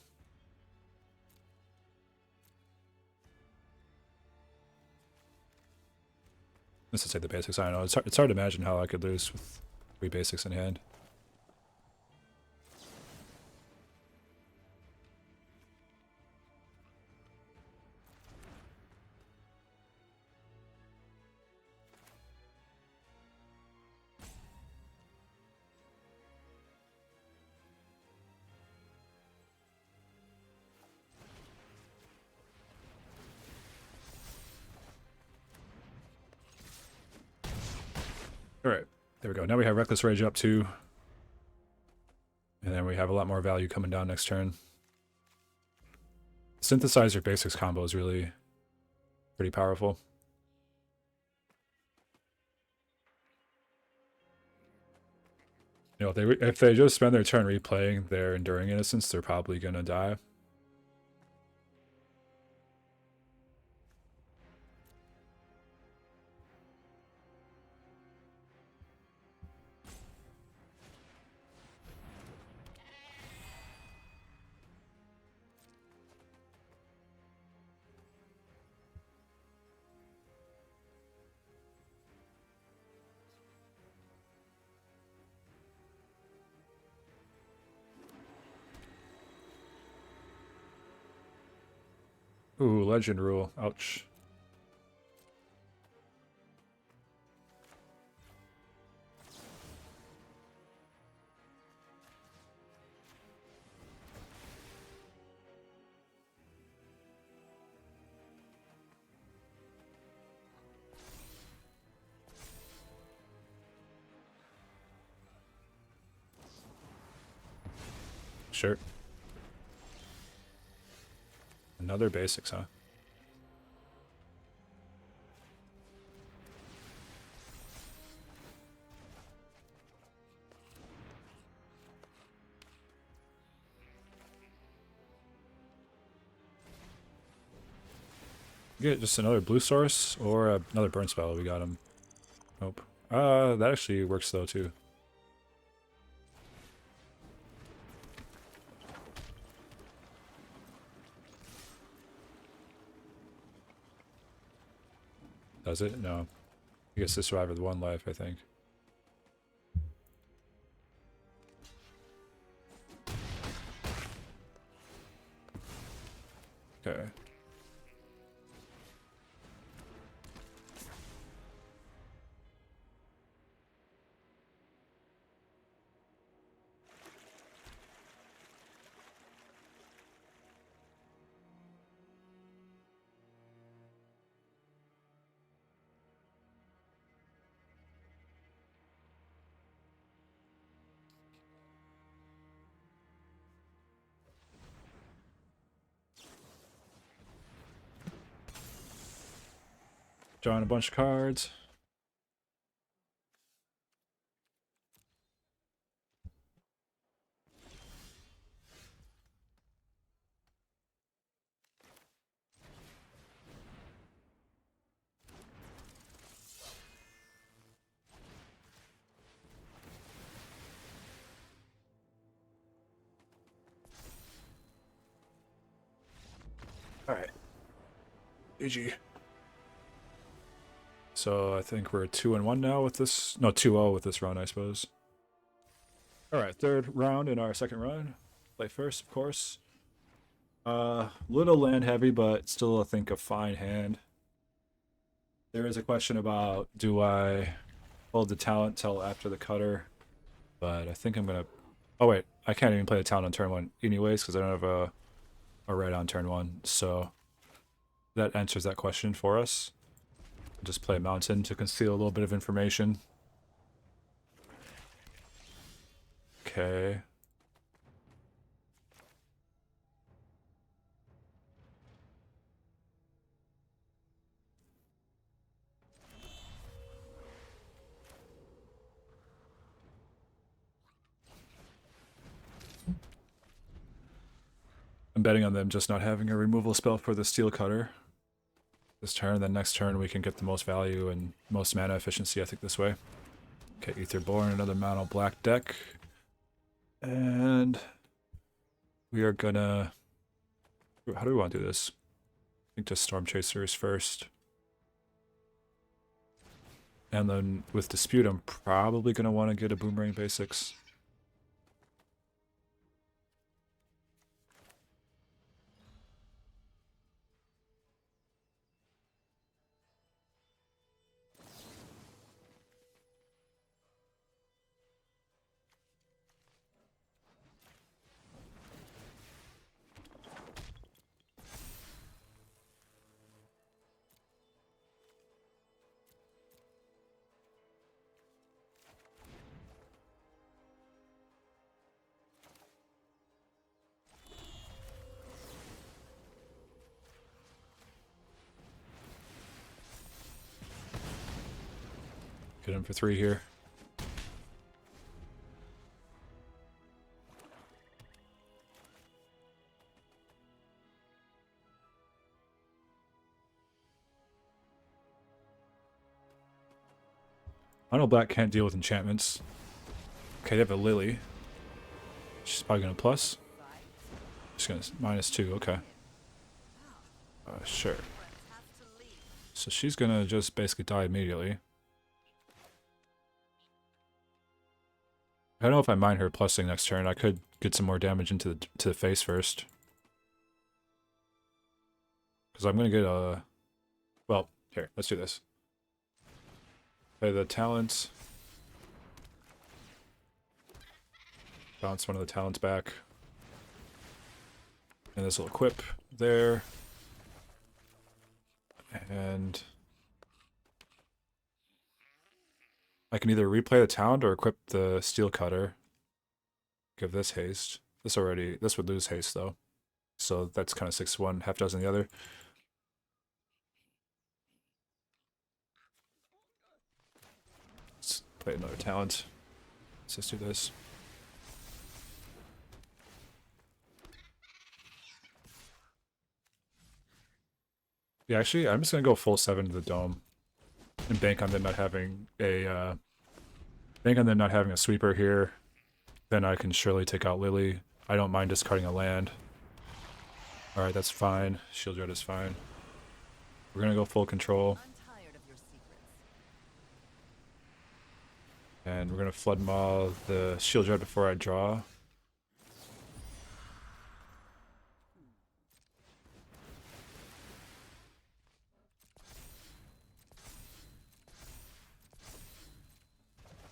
Let's just say the basics. I don't know. It's hard to imagine how I could lose with 3 basics in hand. Alright, there we go. Now we have Reckless Rage up 2. And then we have a lot more value coming down next turn. Synthesizer basics combo is really pretty powerful. You know, if they just spend their turn replaying their Enduring Innocence, they're probably gonna die. Ooh, Legend Rule. Ouch. Sure. Another basics, huh? Get just another blue source or another burn spell. We got him. Nope. That actually works though too. Does it? No. I guess the survivor with 1 life, I think. Okay. Drawing a bunch of cards. Alright. GG. So I think we're 2-1 now with this. No, 2-0 with this run, I suppose. Alright, 3rd round in our 2nd run. Play first, of course. Little land heavy, but still I think a fine hand. There is a question about, do I hold the talent till after the cutter? But I think I'm gonna... Oh wait, I can't even play the talent on turn 1 anyways, because I don't have a red on turn 1. So that answers that question for us. Just play Mountain to conceal a little bit of information. Okay. I'm betting on them just not having a removal spell for the Steel Cutter this turn. Then next turn we can get the most value and most mana efficiency, I think, this way. Okay, Aetherborn, another mono black deck. And we are gonna... How do we want to do this? I think just Storm Chasers first. And then with Dispute, I'm probably going to want to get a Boomerang Basics. Get him for 3 here. I know black can't deal with enchantments. Okay, they have a Lily. She's probably going to plus. She's going to -2, okay. Sure. So she's going to just basically die immediately. I don't know if I mind her plussing next turn. I could get some more damage into the face first. Because I'm going to get a... Well, here, let's do this. Play the talents. Bounce one of the talents back. And this will equip there. And... I can either replay the talent or equip the steel cutter. Give this haste. This would lose haste though. So that's kind of 6-1, half dozen the other. Let's play another talent. Let's just do this. Yeah, actually, I'm just gonna go full 7 to the dome. And bank on them not having a sweeper here. Then I can surely take out Lily. I don't mind discarding a land. Alright, that's fine. Shield Dread is fine. We're gonna go full control. And we're gonna Flood Maw the Shield Dread before I draw.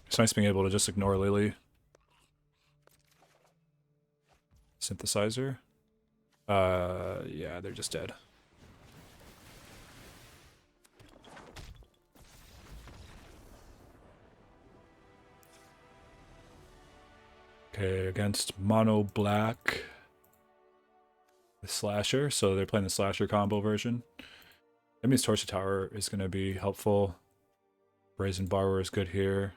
It's nice being able to just ignore Lily. Synthesizer. Yeah, they're just dead. Okay, against mono black. The slasher, so they're playing the slasher combo version. That means Torch Tower is going to be helpful. Brazen Borrower is good here.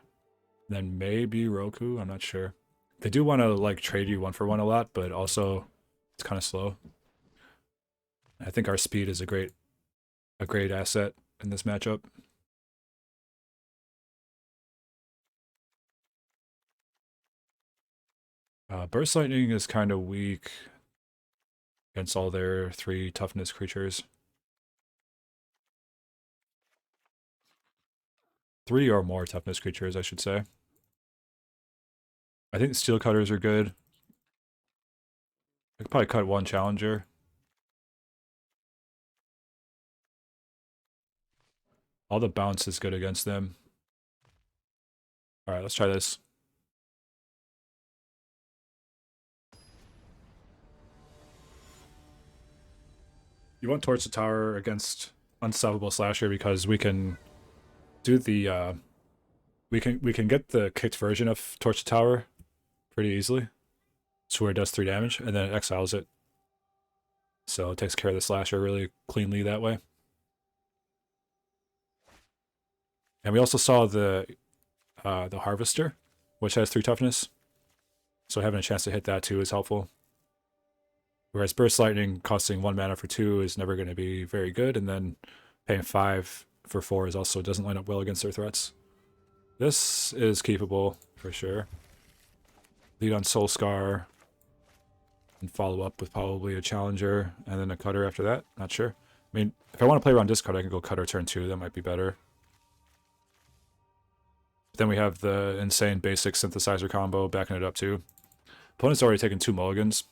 Then maybe Roku, I'm not sure. They do want to like trade you 1-for-1 a lot, but also it's kind of slow. I think our speed is a great asset in this matchup. Burst Lightning is kind of weak against all their 3 toughness creatures. 3 or more toughness creatures, I should say. I think Steel Cutters are good. I could probably cut 1 Challenger. All the bounce is good against them. Alright, let's try this. You want Torch the Tower against Unstoppable Slasher because we can do the we can get the kicked version of Torch the Tower pretty easily. So where it does 3 damage and then it exiles it. So it takes care of the slasher really cleanly that way. And we also saw the Harvester, which has 3 toughness. So having a chance to hit that too is helpful. Whereas Burst Lightning costing 1 mana for 2 is never going to be very good, and then paying 5 for 4 is also doesn't line up well against their threats. This is keepable for sure. Lead on Soul Scar, and follow up with probably a Challenger, and then a Cutter after that. Not sure. I mean, if I want to play around discard, I can go Cutter turn 2. That might be better. Then we have the insane basic synthesizer combo backing it up too. Opponent's already taken 2 mulligans.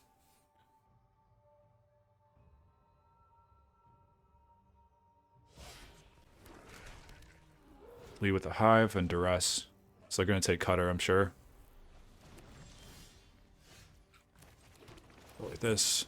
Lead with a Hive and Duress. So they're going to take Cutter, I'm sure. Like this.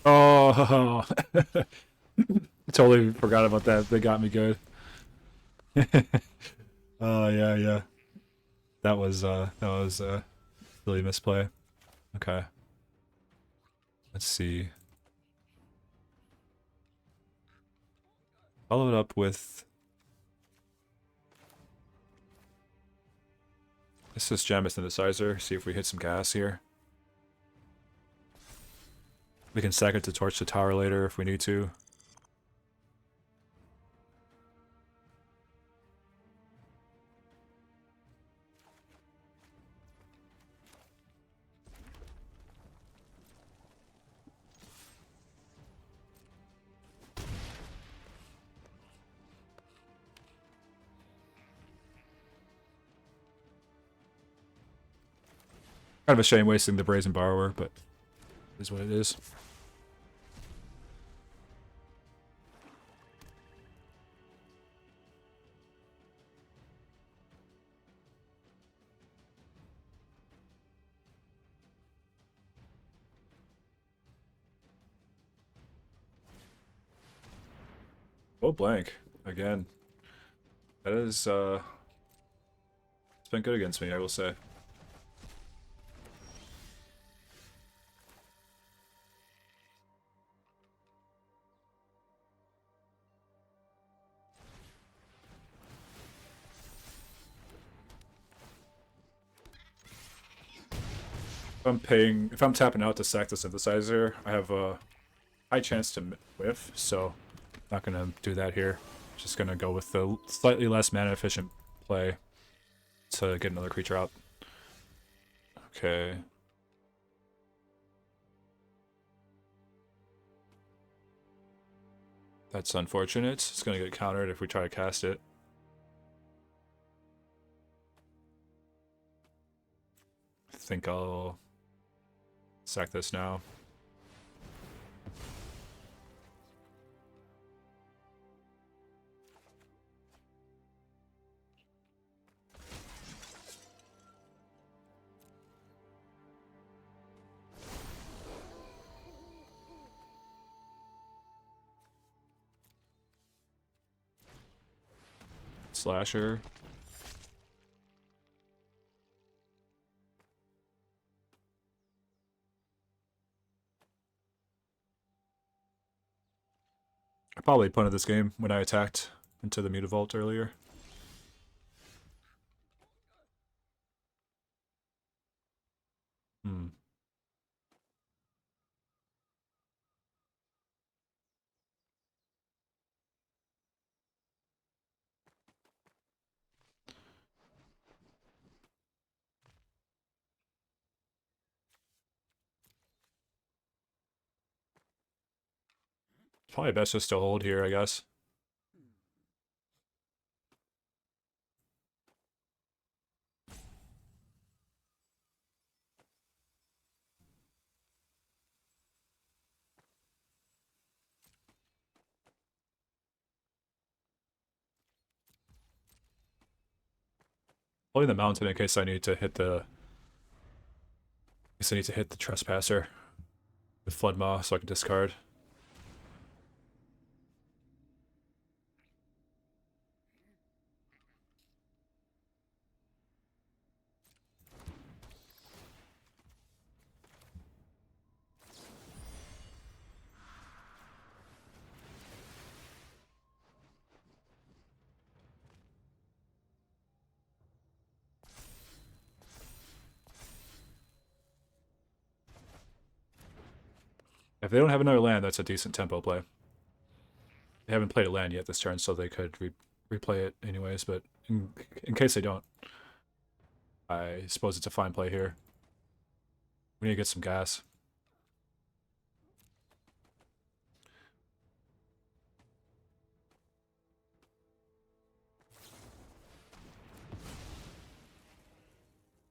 Oh, totally forgot about that. They got me good. Oh yeah, yeah. That was really misplay. Okay. Let's see. Follow it up with this is Gem synthesizer. See if we hit some gas here. We can sack it to torch the tower later if we need to. Kind of a shame wasting the Brazen Borrower, but it is what it is. Oh, blank. Again. That is, it's been good against me, I will say. If I'm tapping out to sack the synthesizer, I have a high chance to whiff, so not gonna do that here. Just gonna go with the slightly less mana efficient play to get another creature out. Okay. That's unfortunate. It's gonna get countered if we try to cast it. I think I'll sack this now. Slasher. I probably punted this game when I attacked into the Mutavault earlier. Hmm. Probably best just to hold here, I guess. Holding the mountain in case I need to hit the trespasser with Flood Maw so I can discard. If they don't have another land, that's a decent tempo play. They haven't played a land yet this turn, so they could replay it anyways, but in case they don't, I suppose it's a fine play here. We need to get some gas.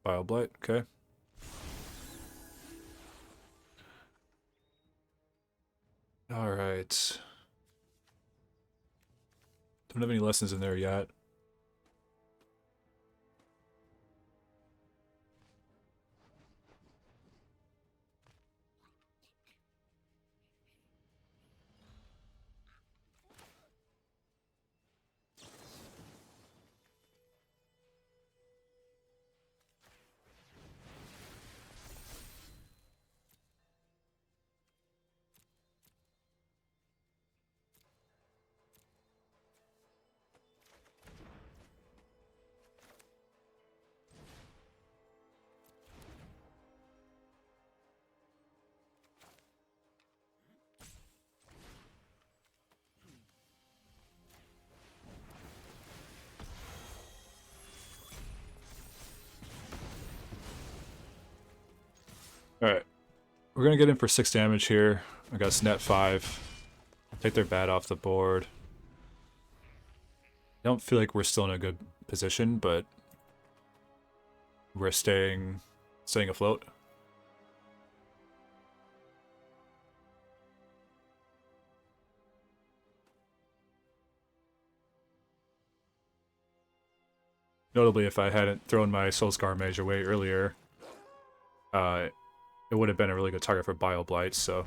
Bile Blight, okay. Alright. Don't have any lessons in there yet. Alright. We're gonna get in for 6 damage here. I got net 5. Take their bat off the board. I don't feel like we're still in a good position, but we're staying afloat. Notably, if I hadn't thrown my Soulscar Mage away earlier, it would have been a really good target for Bile Blight, so...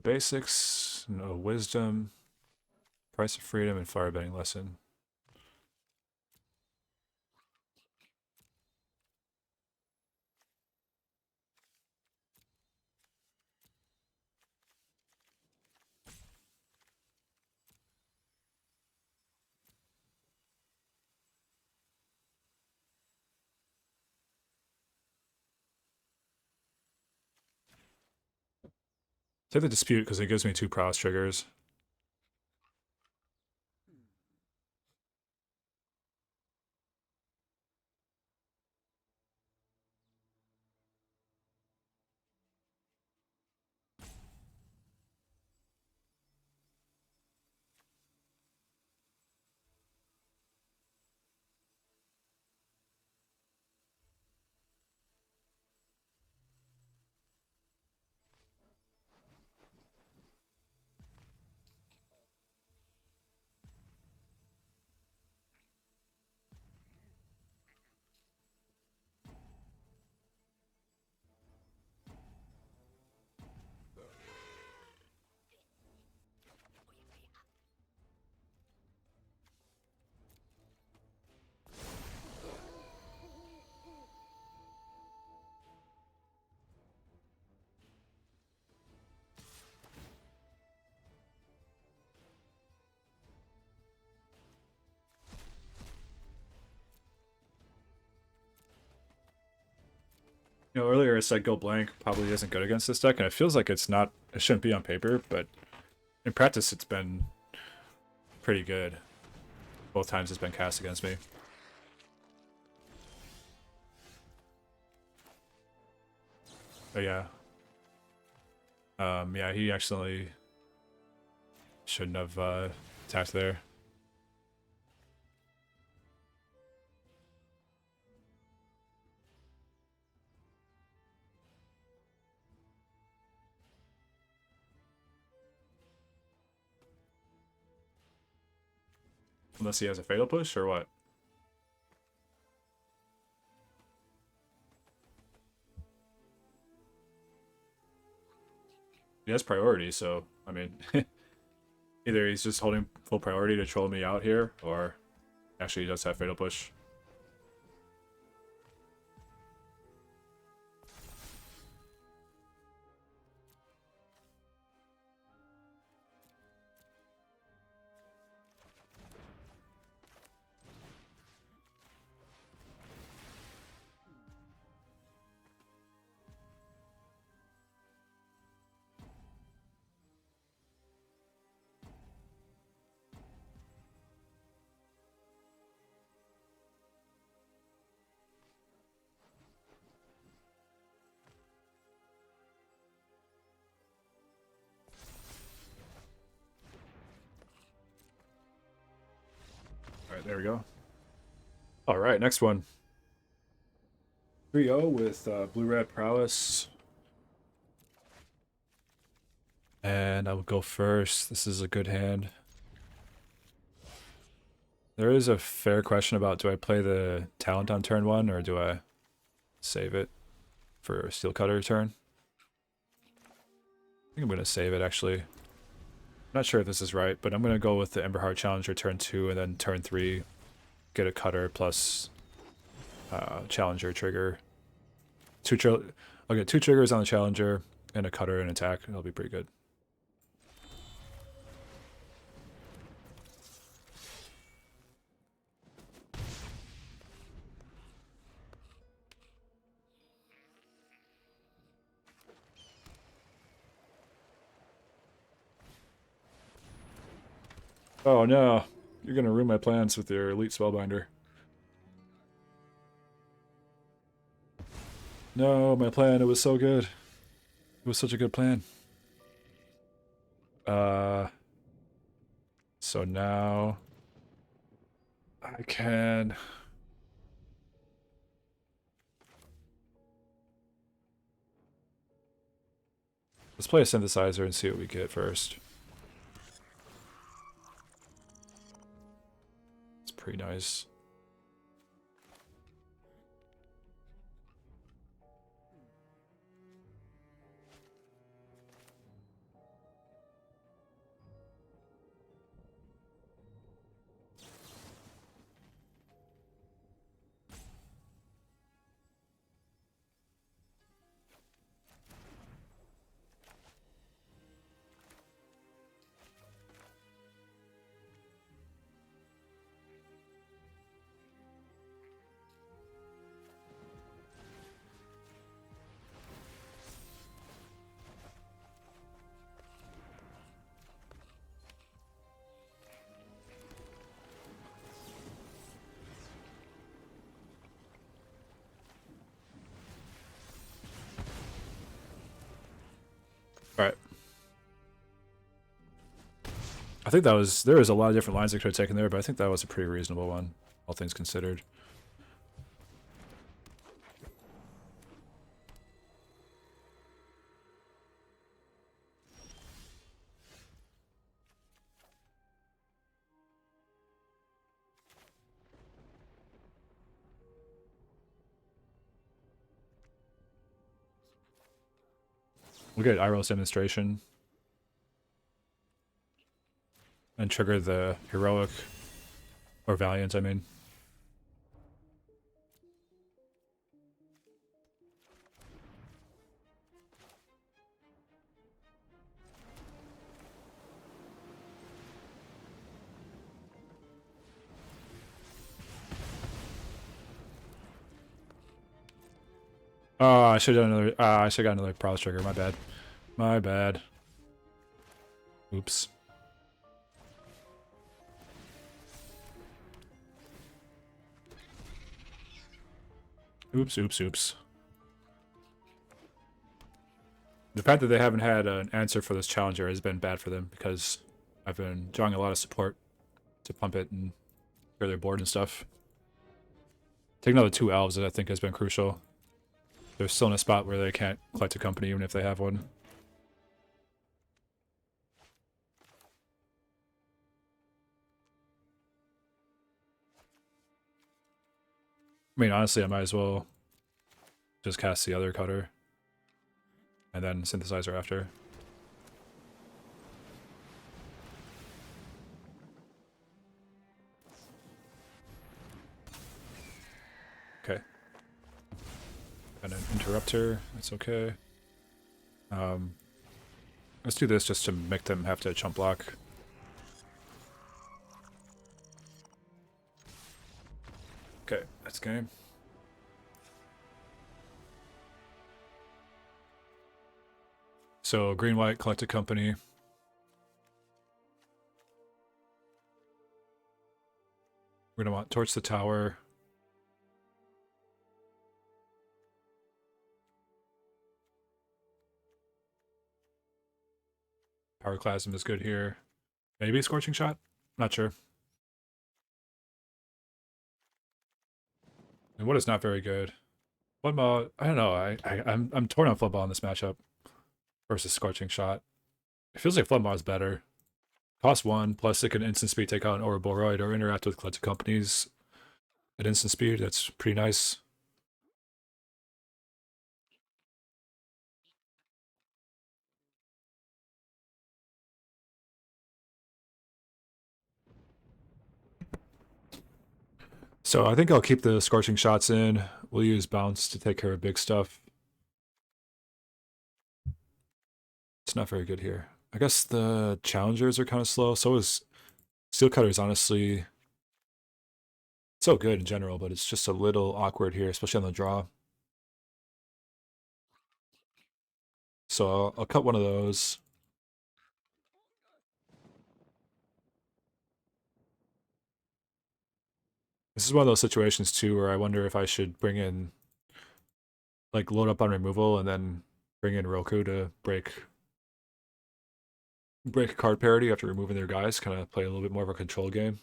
basics, no wisdom, price of freedom, and firebending lesson. Take the dispute because it gives me 2 prowess triggers. You know, earlier I said go blank probably isn't good against this deck, and it feels like it's not, it shouldn't be on paper, but in practice it's been pretty good. Both times it's been cast against me. But yeah. Yeah, he accidentally shouldn't have attacked there. Unless he has a fatal push or what? He has priority, so I mean, either he's just holding full priority to troll me out here, or actually he does have fatal push. Alright, there we go. Alright, next one. 3-0 with blue-red Prowess. And I will go first. This is a good hand. There is a fair question about, do I play the talent on turn 1 or do I save it for a steel cutter turn? I think I'm going to save it actually. I'm not sure if this is right, but I'm going to go with the Emberheart Challenger turn 2 and then turn 3 get a cutter plus Challenger trigger. I'll get 2 triggers on the Challenger and a cutter and attack. That'll be pretty good. Oh no, you're gonna ruin my plans with your Elite Spellbinder. No, my plan, it was so good. It was such a good plan. So now I can... Let's play a synthesizer and see what we get first. It's pretty nice. Alright. I think that was... There was a lot of different lines I could have taken there, but I think that was a pretty reasonable one, all things considered. We'll get Iros Demonstration. And trigger the Heroic. Or Valiant, I mean. Oh, I should have done another... I should have got another Prowess trigger. My bad. My bad. Oops. Oops, oops, oops. The fact that they haven't had an answer for this Challenger has been bad for them, because I've been drawing a lot of support to pump it and clear their board and stuff. Taking out the 2 elves, I think, has been crucial. They're still in a spot where they can't collect a company even if they have one. I mean, honestly, I might as well just cast the other cutter and then synthesizer after. Okay. And an interrupter, that's okay. Let's do this just to make them have to chump block. Okay, that's game. So green-white collected company. We're gonna want torch the tower. Pyroclasm is good here. Maybe scorching shot? Not sure. And what is not very good? Floodball, I don't know. I'm torn on Floodball in this matchup versus scorching shot. It feels like Floodball is better. Cost 1, plus it can instant speed take out an Ouroboros or interact with collected companies at instant speed. That's pretty nice. So I think I'll keep the scorching shots in. We'll use bounce to take care of big stuff. It's not very good here. I guess the challengers are kind of slow. So is Steel Cutters, honestly. So good in general, but it's just a little awkward here, especially on the draw. So I'll cut one of those. This is one of those situations too where I wonder if I should bring in, like, load up on removal and then bring in Roku to break card parity after removing their guys, kind of play a little bit more of a control game.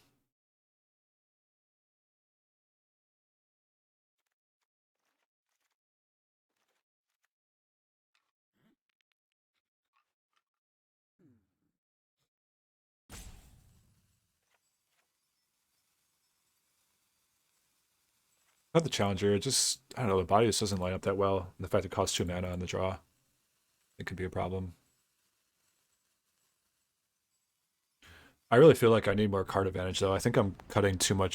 Not the challenger, it just, I don't know, the body just doesn't line up that well. And the fact it costs 2 mana on the draw, it could be a problem. I really feel like I need more card advantage though. I think I'm cutting too many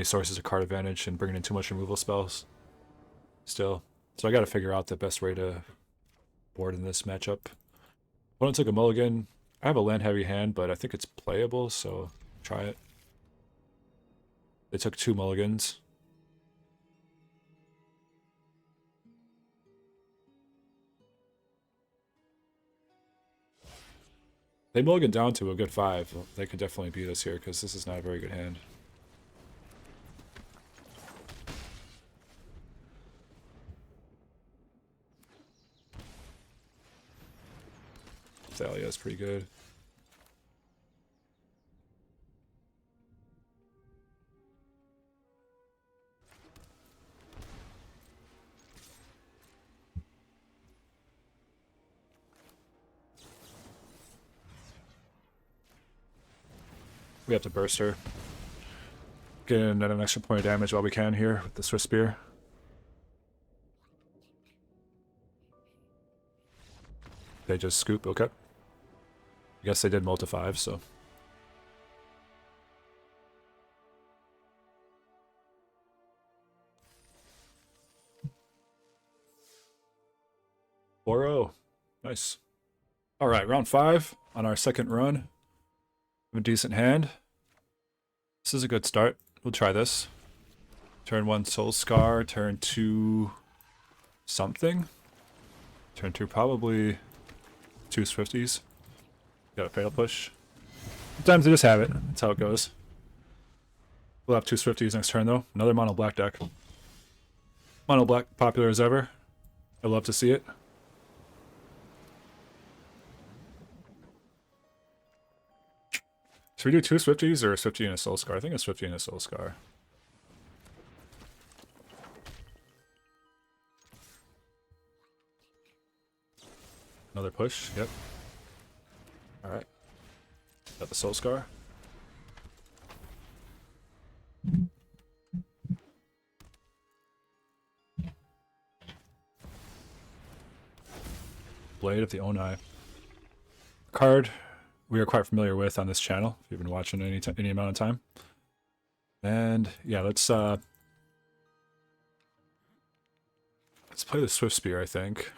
sources of card advantage and bringing in too much removal spells still. So I gotta figure out the best way to board in this matchup. Opponent took a mulligan. I have a land heavy hand, but I think it's playable, so try it. They took 2 mulligans. They mulligan down to a good 5. They could definitely beat us here, because this is not a very good hand. Thalia is pretty good. We have to burst her. Get in at an extra point of damage while we can here with the Swiss Spear. They just scoop, okay. I guess they did multi 5, so. Boro. Nice. Alright, round 5 on our second run. A decent hand. This is a good start. We'll try this. Turn 1 Soul Scar, turn 2 something. Turn 2 probably 2 Swifties. Got a fatal push. Sometimes they just have it. That's how it goes. We'll have 2 Swifties next turn though. Another mono black deck. Mono black popular as ever. I love to see it. Should we do 2 Swifties or a Swiftie and a Soul Scar? I think a Swiftie and a Soul Scar. Another push, yep. Alright. Got the Soul Scar. Blade of the Onai. Card we are quite familiar with on this channel, if you've been watching any amount of time. And yeah, let's play the Swift Spear, I think.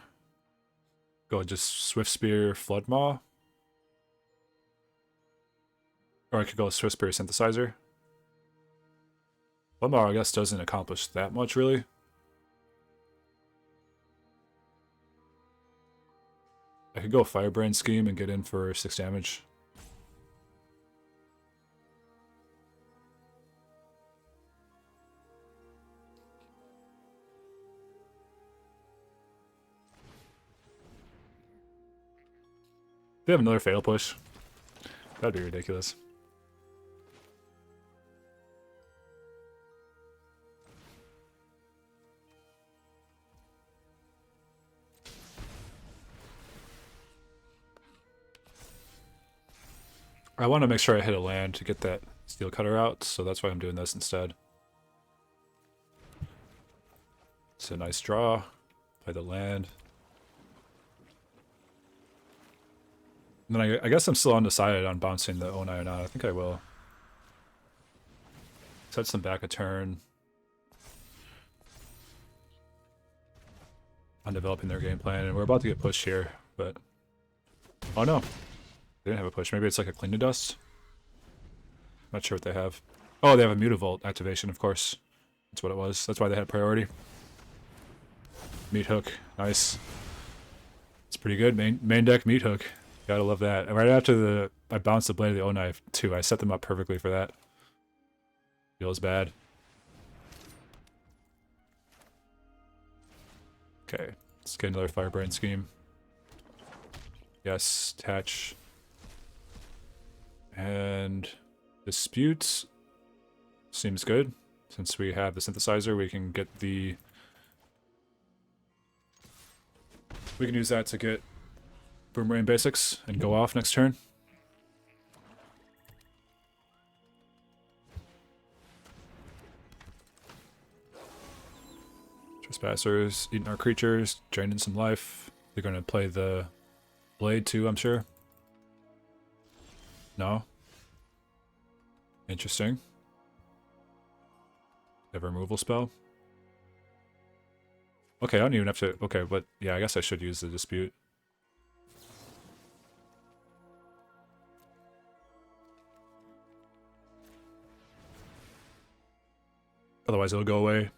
Go just Swift Spear, Flood Maw. Or I could go Swift Spear Synthesizer. Flood Maw, I guess, doesn't accomplish that much, really. I could go Firebrand Scheme and get in for 6 damage. They have another Fatal Push. That'd be ridiculous. I want to make sure I hit a land to get that Steel Cutter out, so that's why I'm doing this instead. It's a nice draw. Play the land. And then I guess I'm still undecided on bouncing the Onai or not. I think I will. Sets them back a turn. On developing their game plan, and we're about to get pushed here, but... Oh no. They didn't have a push. Maybe it's like a Clean to Dust? Not sure what they have. Oh, they have a Mutavault activation, of course. That's what it was. That's why they had priority. Meat Hook. Nice. It's pretty good. Main deck Meat Hook. Gotta love that. And right after I bounced the Blade of the Onai too. I set them up perfectly for that. Feels bad. Okay. Let's get another Firebrand Scheme. Yes. Attach. And Dispute seems good. Since we have the Synthesizer, we can get the... We can use that to get Boomerang Basics and go off next turn. Trespassers, eating our creatures, draining some life. They're going to play the Blade too, I'm sure. No? Interesting. They have a removal spell. Okay, I don't even have to... Okay, but yeah, I guess I should use the Dispute. Otherwise it'll go away.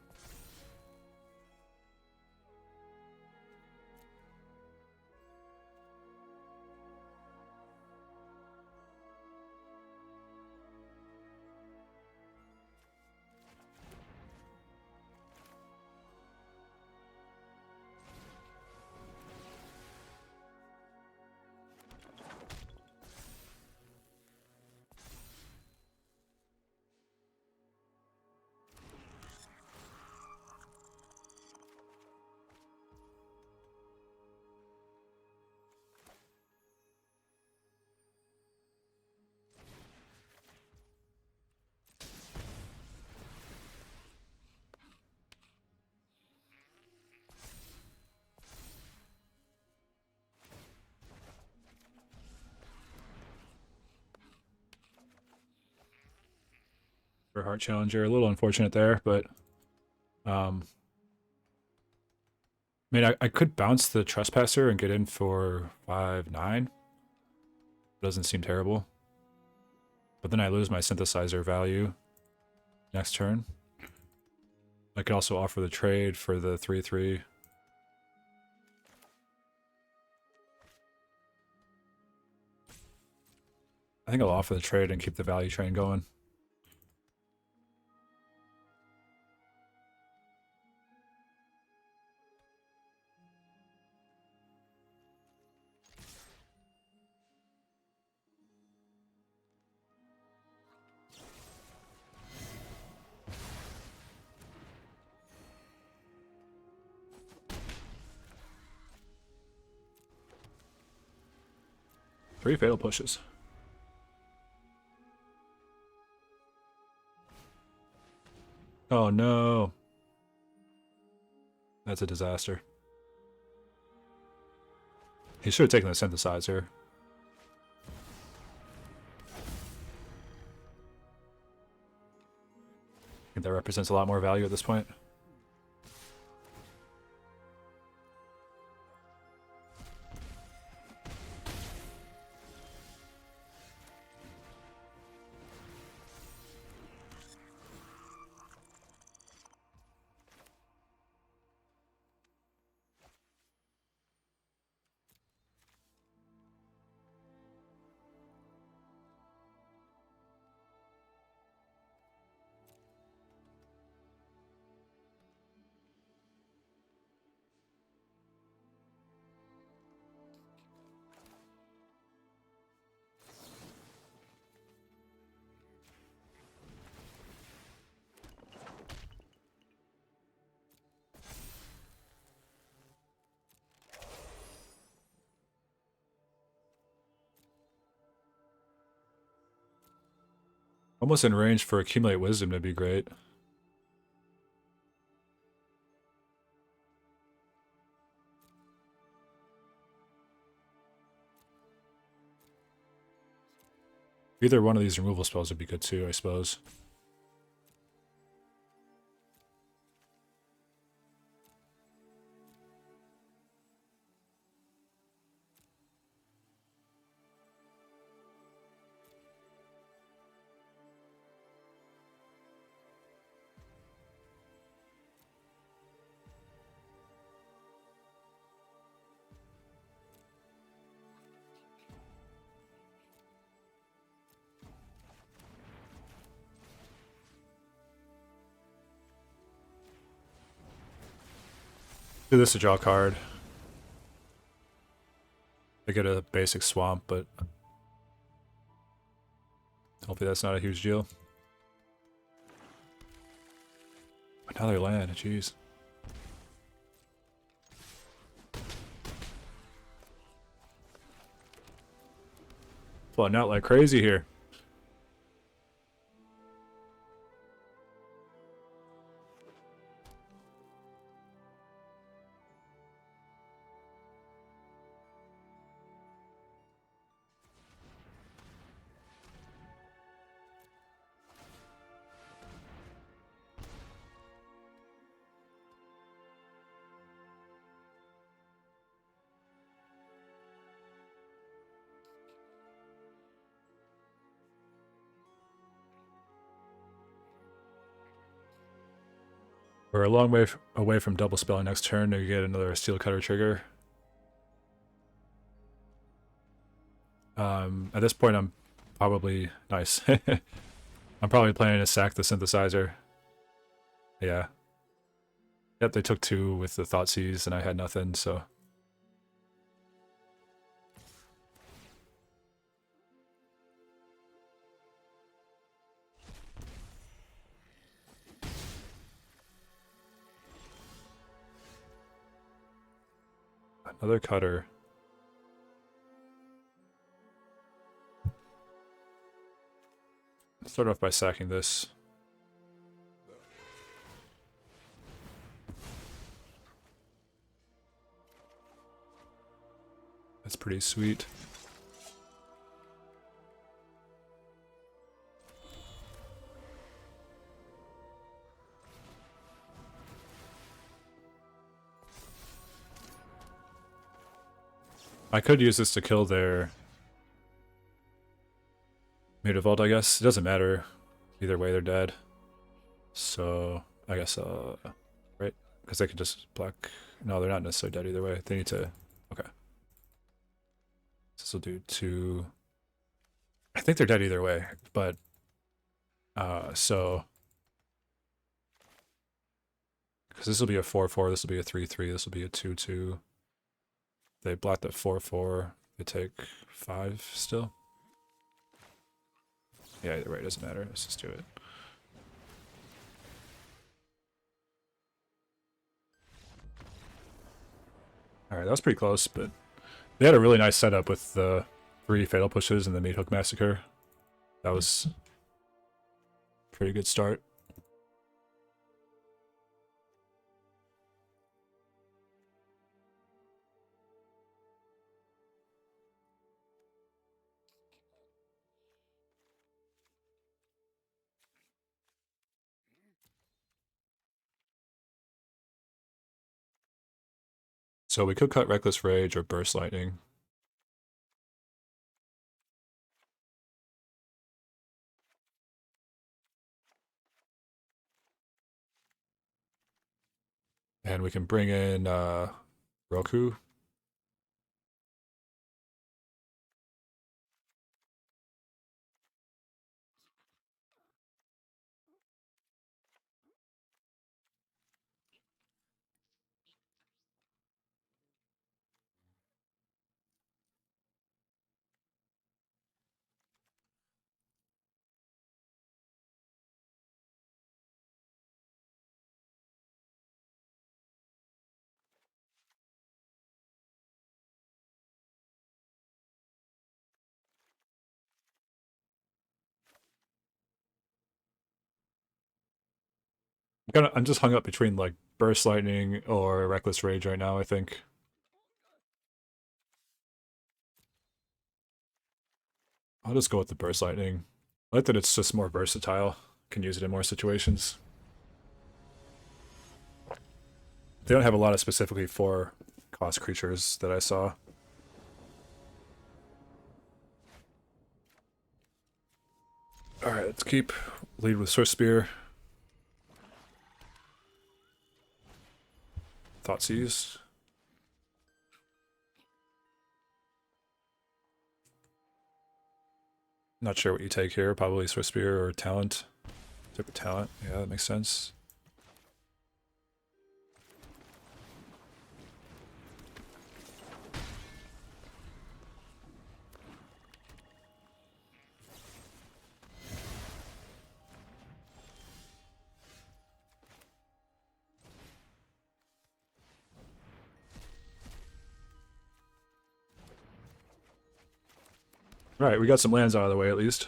For Heart Challenger, a little unfortunate there, but I mean, I could bounce the Trespasser and get in for 5/9. Doesn't seem terrible. But then I lose my Synthesizer value next turn. I could also offer the trade for the 3/3. I think I'll offer the trade and keep the value train going. Three fatal pushes. Oh no. That's a disaster. He should have taken the synthesizer. I think that represents a lot more value at this point. Almost in range for Accumulate Wisdom to be great. Either one of these removal spells would be good too, I suppose. Do this to draw a card. I get a basic swamp, but hopefully that's not a huge deal. Another land, jeez. Flooding out like crazy here. We're a long way away from double spelling next turn to get another Steel Cutter trigger. At this point, I'm probably nice. I'm probably planning to sack the synthesizer. Yeah. Yep, they took 2 with the Thoughtseize, and I had nothing, so. Another cutter. Start off by sacking this. That's pretty sweet. I could use this to kill their Mutavault, I guess. It doesn't matter. Either way, they're dead. So, I guess, right? Because they could just block. No, they're not necessarily dead either way. They need to. Okay. This will do 2. I think they're dead either way, but. So. Because this will be a 4/4, this will be a 3/3, this will be a 2/2. They block the 4/4. They take 5 still. Yeah, either way, it doesn't matter. Let's just do it. Alright, that was pretty close, but they had a really nice setup with the 3 Fatal Pushes and the Meat Hook Massacre. That was a pretty good start. So we could cut Reckless Rage or Burst Lightning. And we can bring in Roku. I'm just hung up between like Burst Lightning or Reckless Rage right now, I think. I'll just go with the Burst Lightning. I like that it's just more versatile. Can use it in more situations. They don't have a lot of specifically for cost creatures that I saw. Alright, let's keep lead with Swift Spear. Thoughtseize. Not sure what you take here. Probably Swift Spear or Talent. Took the Talent. Yeah, that makes sense. Alright, we got some lands out of the way at least.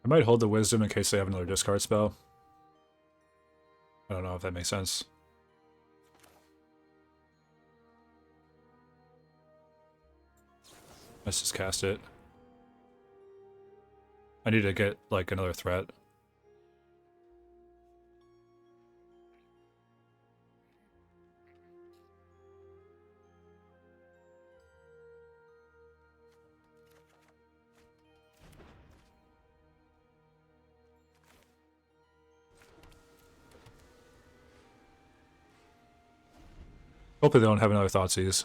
I might hold the Wisdom in case they have another discard spell. I don't know if that makes sense. Let's just cast it. I need to get, like, another threat. Hopefully they don't have another Thoughtseize.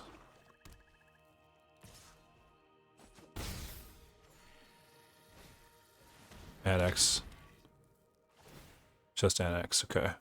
Annex. Just Annex, okay.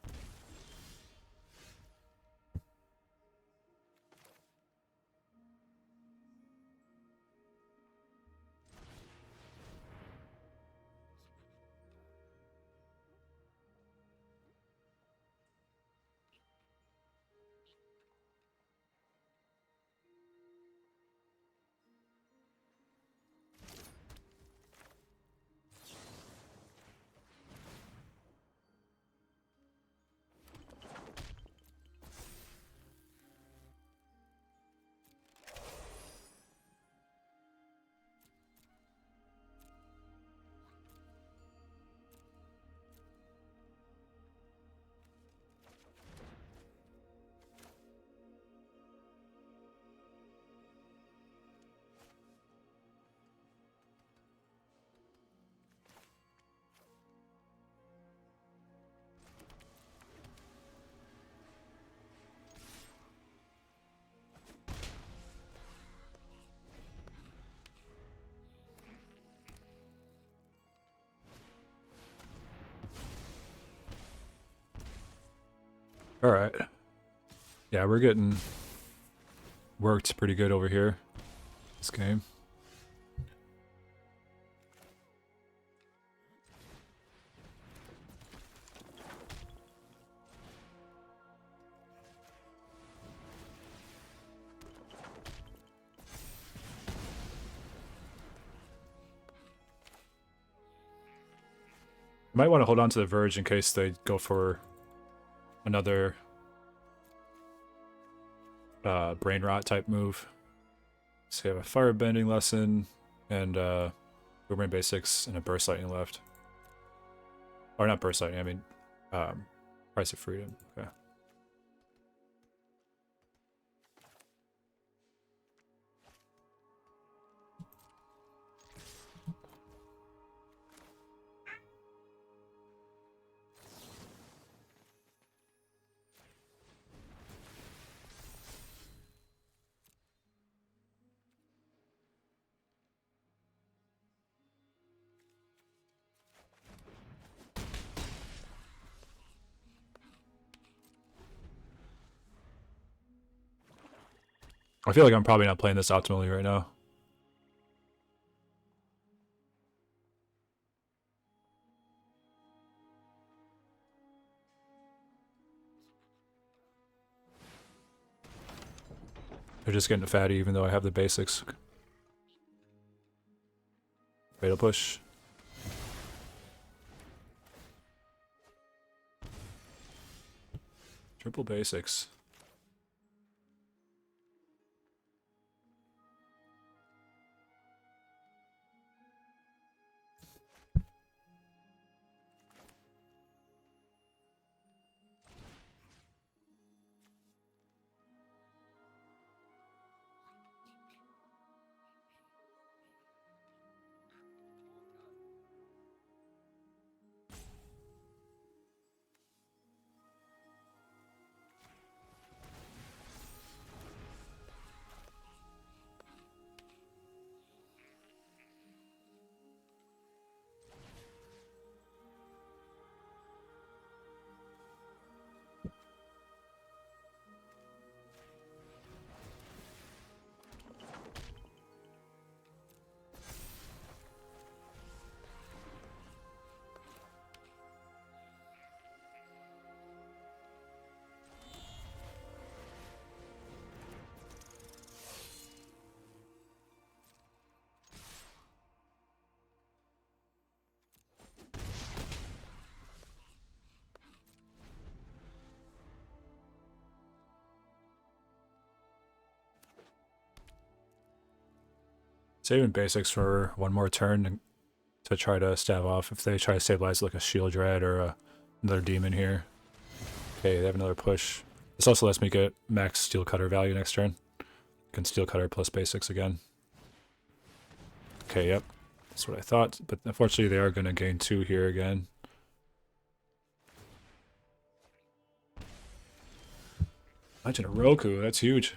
Alright. Yeah, we're getting worked pretty good over here. This game. Might want to hold on to the Verge in case they go for another brain rot type move. So we have a firebending lesson and boomerang basics and a burst lightning left. Or not burst lightning, I mean price of freedom. Okay. I feel like I'm probably not playing this optimally right now. They're just getting fatty even though I have the basics. Fatal push. Triple basics. Saving basics for one more turn to try to stab off if they try to stabilize like a shield dread or another demon here. Okay, they have another push. This also lets me get max steel cutter value next turn. Can steel cutter plus basics again. Okay, yep. That's what I thought, but unfortunately they are going to gain 2 here again. Legend of Roku, that's huge.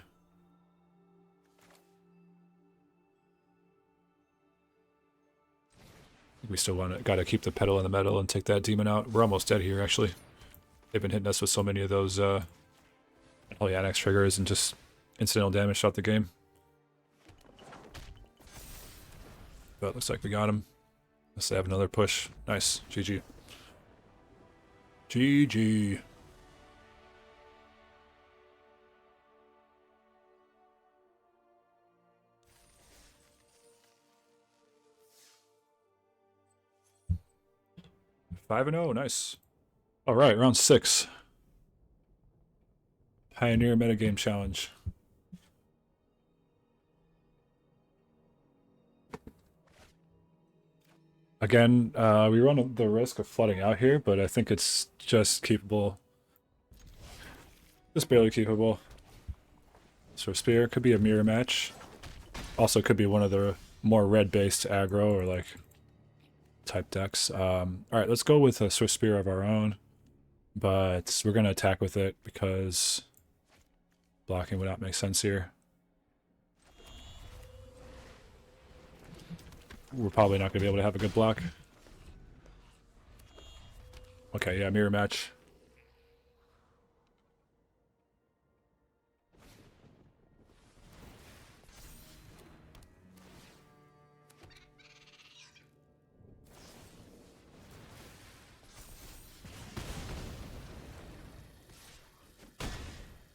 We still got to keep the pedal in the metal and take that demon out. We're almost dead here, actually. They've been hitting us with so many of those Polyanax triggers and just incidental damage throughout the game. But it looks like we got him. Let's have another push. Nice. GG. GG. Five and 0, nice. All right, round 6. Pioneer Metagame Challenge. Again, we run the risk of flooding out here, but I think it's just keepable. Just barely keepable. So Spear could be a mirror match. Also could be one of the more red-based aggro or like type decks. Alright, let's go with a Swift Spear of our own. But we're going to attack with it because blocking would not make sense here. We're probably not going to be able to have a good block. Okay, yeah, mirror match.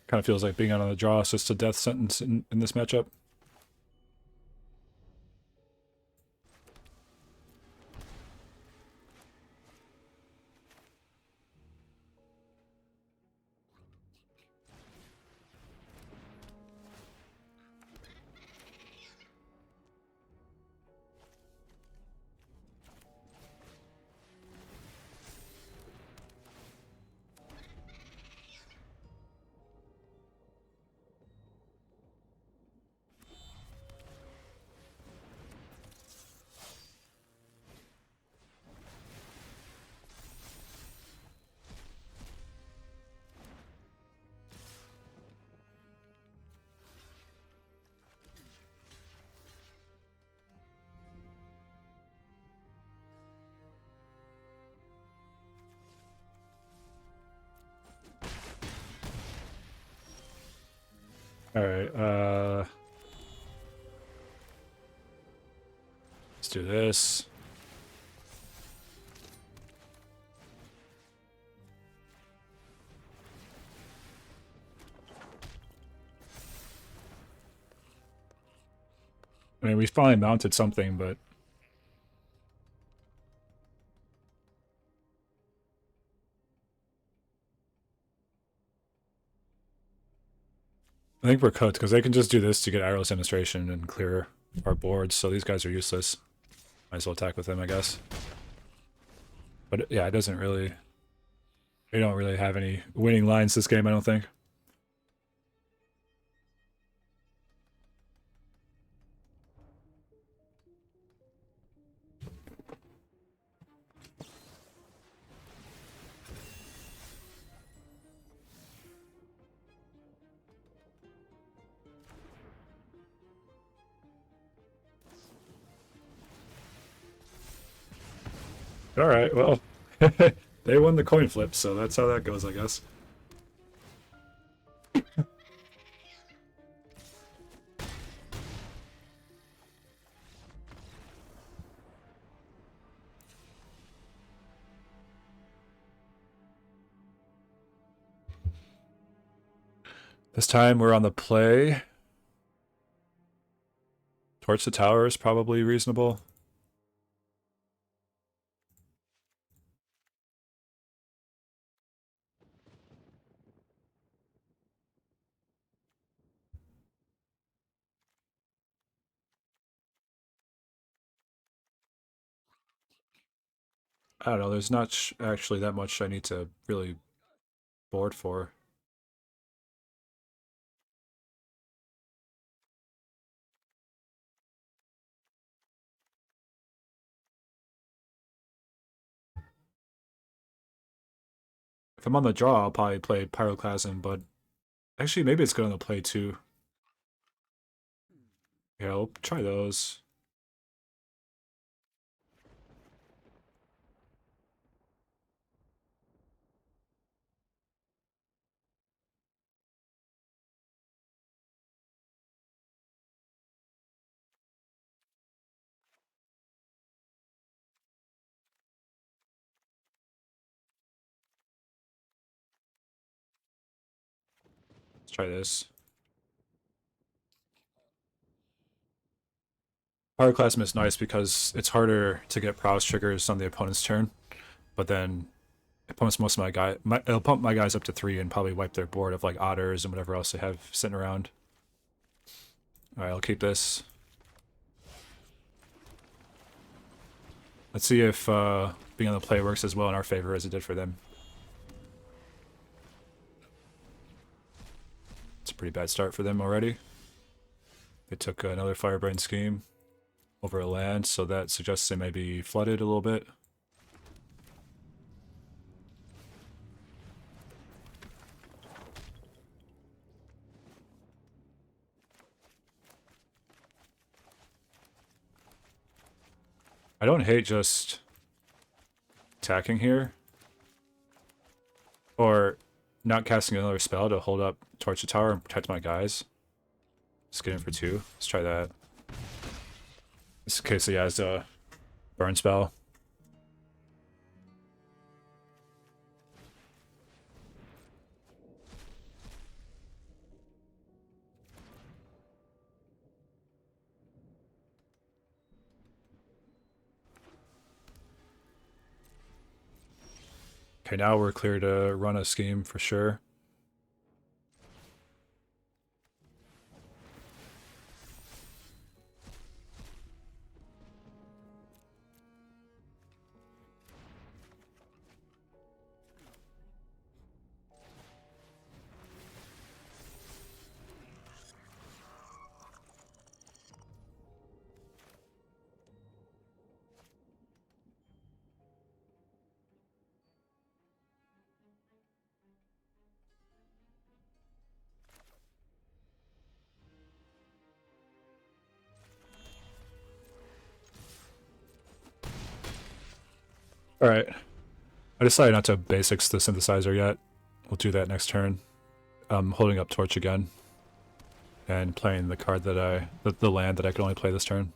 Kind of feels like being out on the draw is just a death sentence in this matchup. Alright, let's do this. I mean, we finally mounted something, but I think we're cooked because they can just do this to get Arrow's Administration and clear our boards, so these guys are useless. Might as well attack with them, I guess. But yeah, it doesn't really... We don't really have any winning lines this game, I don't think. Alright, well, they won the coin flip, so that's how that goes, I guess. This time we're on the play. Torch the tower is probably reasonable. I don't know, there's not actually that much I need to really board for. If I'm on the draw, I'll probably play Pyroclasm, but actually maybe it's good on the play too. Yeah, I'll try those. Let's try this. Pyroclasm is nice because it's harder to get Prowess triggers on the opponent's turn, but then it pumps most of it'll pump my guys up to 3 and probably wipe their board of like otters and whatever else they have sitting around. Alright, I'll keep this. Let's see if being on the play works as well in our favor as it did for them. It's a pretty bad start for them already. They took another Firebrain Scheme over a land, so that suggests they may be flooded a little bit. I don't hate just attacking here. Or not casting another spell to hold up Torch the Tower and protect my guys. Just get in for 2. Let's try that. This case he has a burn spell. Okay, now we're clear to run a scheme for sure. Alright. I decided not to basics the synthesizer yet. We'll do that next turn. I'm holding up Torch again. and playing the card that the land that I could only play this turn.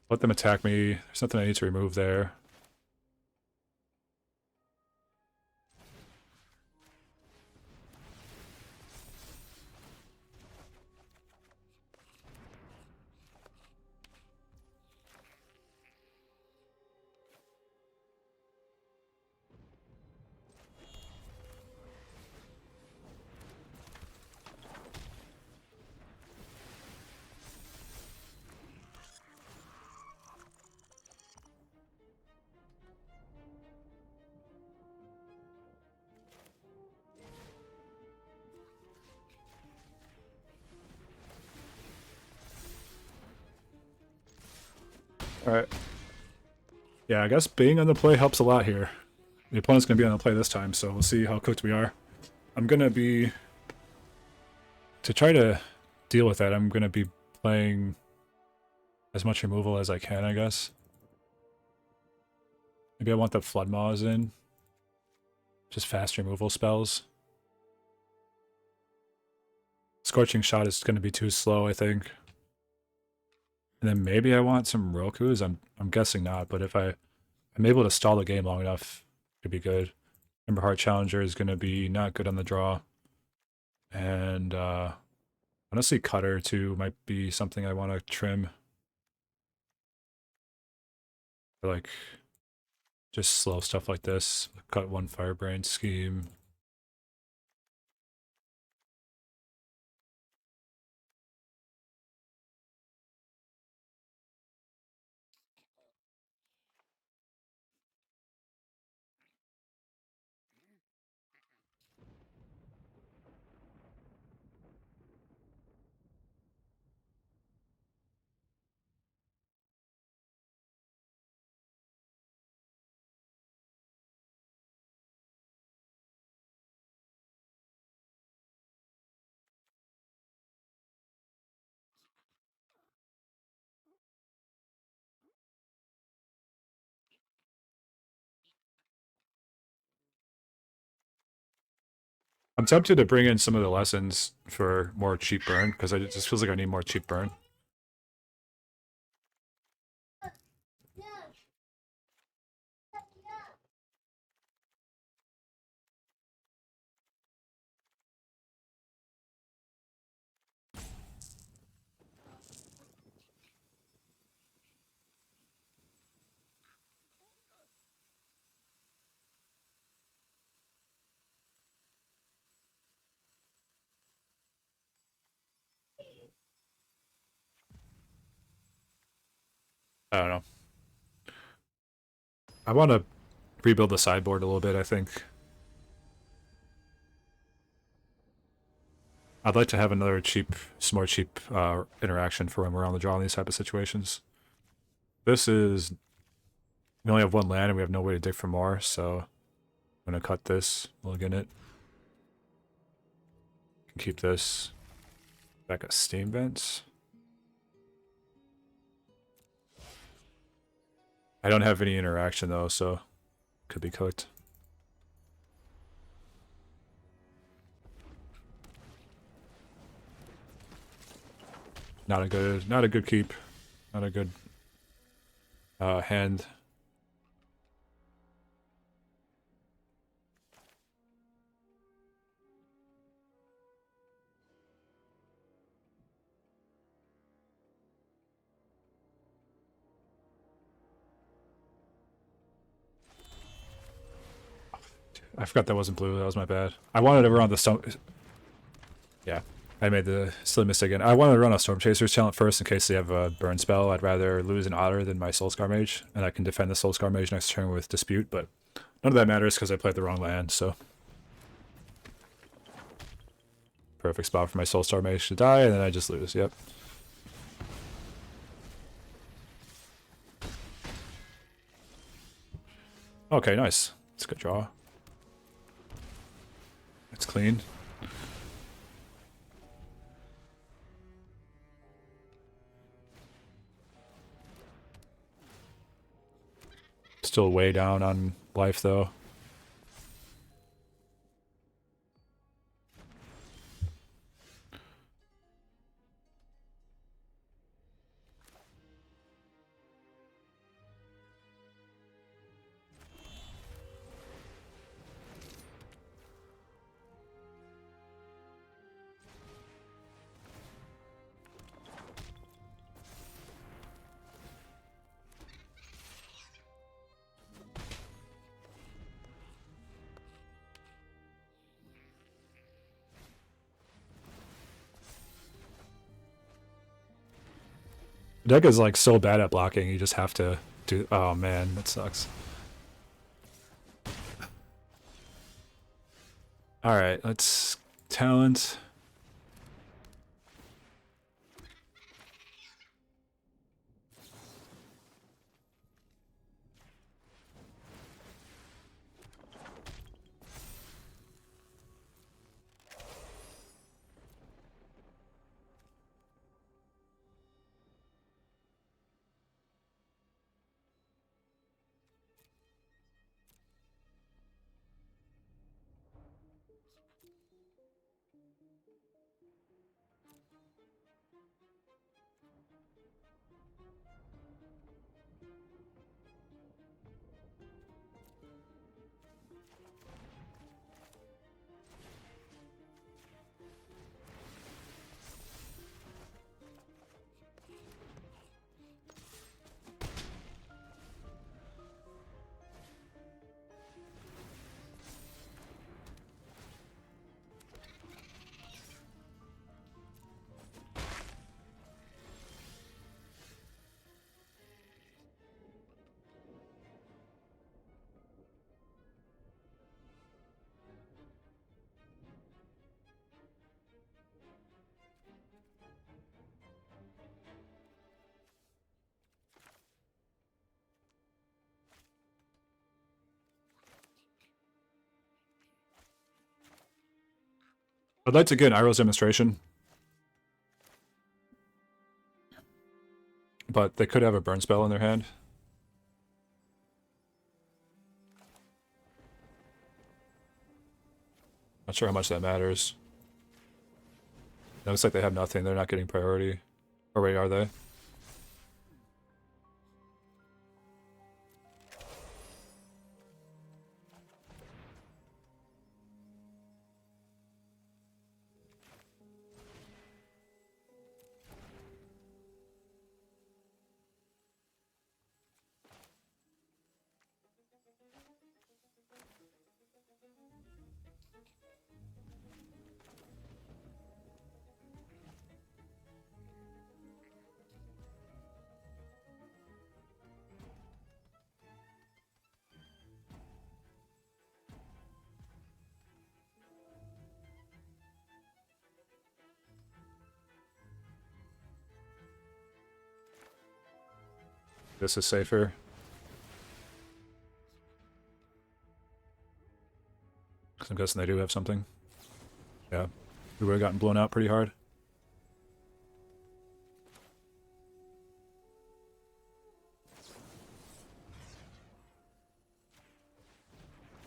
Let them attack me. There's nothing I need to remove there. Alright. Yeah, I guess being on the play helps a lot here. The opponent's going to be on the play this time, so we'll see how cooked we are. I'm going to be... To try to deal with that, I'm going to be playing as much removal as I can, I guess. Maybe I want the Flood Maws in. Just fast removal spells. Scorching Shot is going to be too slow, I think. And then maybe I want some Rokus. I'm guessing not, but if I'm able to stall the game long enough, it'd be good. Emberheart Challenger is going to be not good on the draw. And honestly, Cutter too might be something I want to trim. Or like just slow stuff like this. Cut one Firebrain scheme. I'm tempted to bring in some of the lessons for more cheap burn, because it just feels like I need more cheap burn. I don't know. I want to rebuild the sideboard a little bit, I think. I'd like to have another some more cheap interaction for when we're on the draw in these type of situations. This is... We only have one land and we have no way to dig for more, so I'm going to cut this, mulligan it. Keep this. Back at Steam Vents. I don't have any interaction though, so could be cooked. Not a good keep. Not a good hand. I forgot that wasn't blue. That was my bad. I wanted to run the Storm... Yeah, I made the silly mistake again. I wanted to run a Storm Chasers talent first in case they have a burn spell. I'd rather lose an Otter than my Soulscar Mage, and I can defend the Soulscar Mage next turn with Dispute, but none of that matters because I played the wrong land, so... Perfect spot for my Soulscar Mage to die, and then I just lose, yep. Okay, nice. It's a good draw. It's clean. Still way down on life, though. The deck is like so bad at blocking, you just have to do. Oh man, that sucks. Alright, let's talent. I'd like to get an Iroh's demonstration, but they could have a burn spell in their hand. Not sure how much that matters. It looks like they have nothing. They're not getting priority. Or wait, are they? This is safer. Because I'm guessing they do have something. Yeah. We would have gotten blown out pretty hard.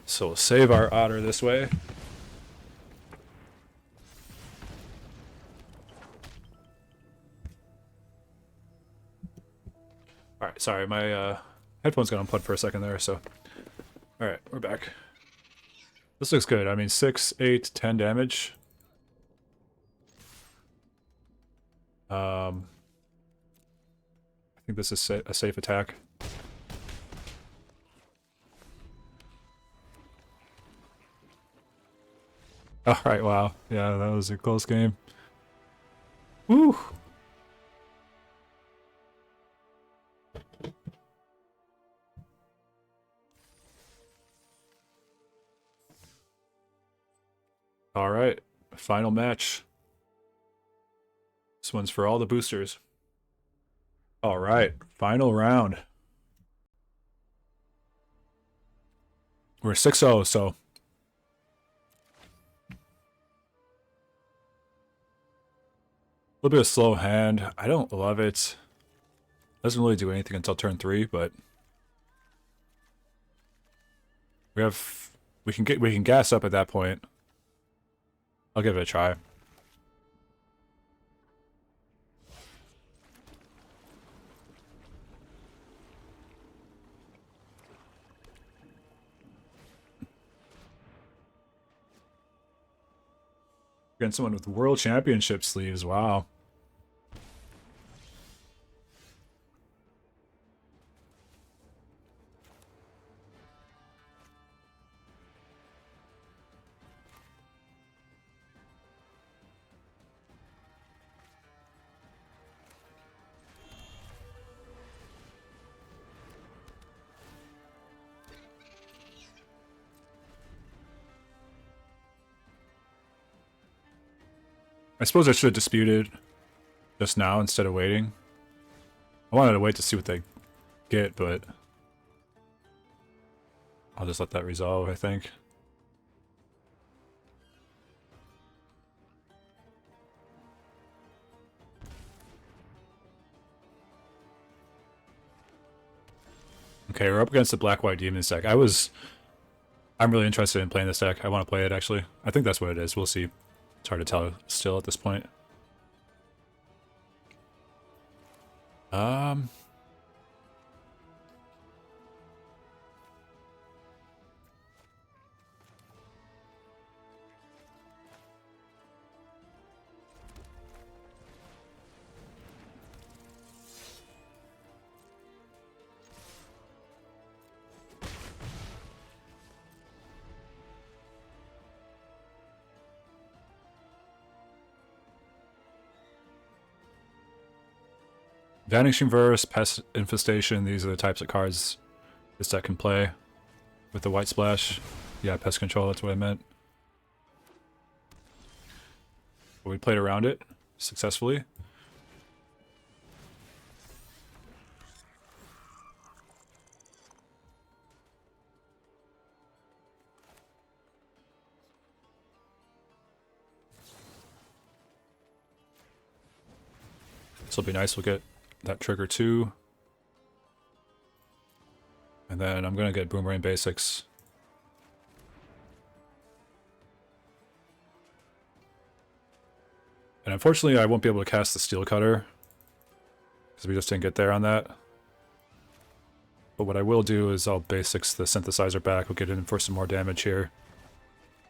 So we'll save our otter this way. Alright, sorry, my headphones got unplugged for a second there, so... Alright, we're back. This looks good. I mean, 6, 8, 10 damage. I think this is a safe attack. Alright, wow. Yeah, that was a close game. Woo! Alright, final match. This one's for all the boosters. Alright, final round. We're 6-0, so. A little bit of slow hand. I don't love it. Doesn't really do anything until turn 3, but we can gas up at that point. I'll give it a try. Against someone with World Championship sleeves, wow. I suppose I should have disputed just now instead of waiting. I wanted to wait to see what they get, but I'll just let that resolve, I think. Okay, we're up against the Black-White Demons deck. I'm really interested in playing this deck. I want to play it, actually. I think that's what it is. We'll see. It's hard to tell still at this point. Vanishing Verse, Pest Infestation, these are the types of cards this deck can play with the white splash. Yeah, Pest Control, that's what I meant. But we played around it successfully. This will be nice, we'll get that trigger too. And then I'm gonna get Boomerang Basics. And unfortunately I won't be able to cast the Steel Cutter, because we just didn't get there on that. But what I will do is I'll Basics the Synthesizer back, we'll get in for some more damage here.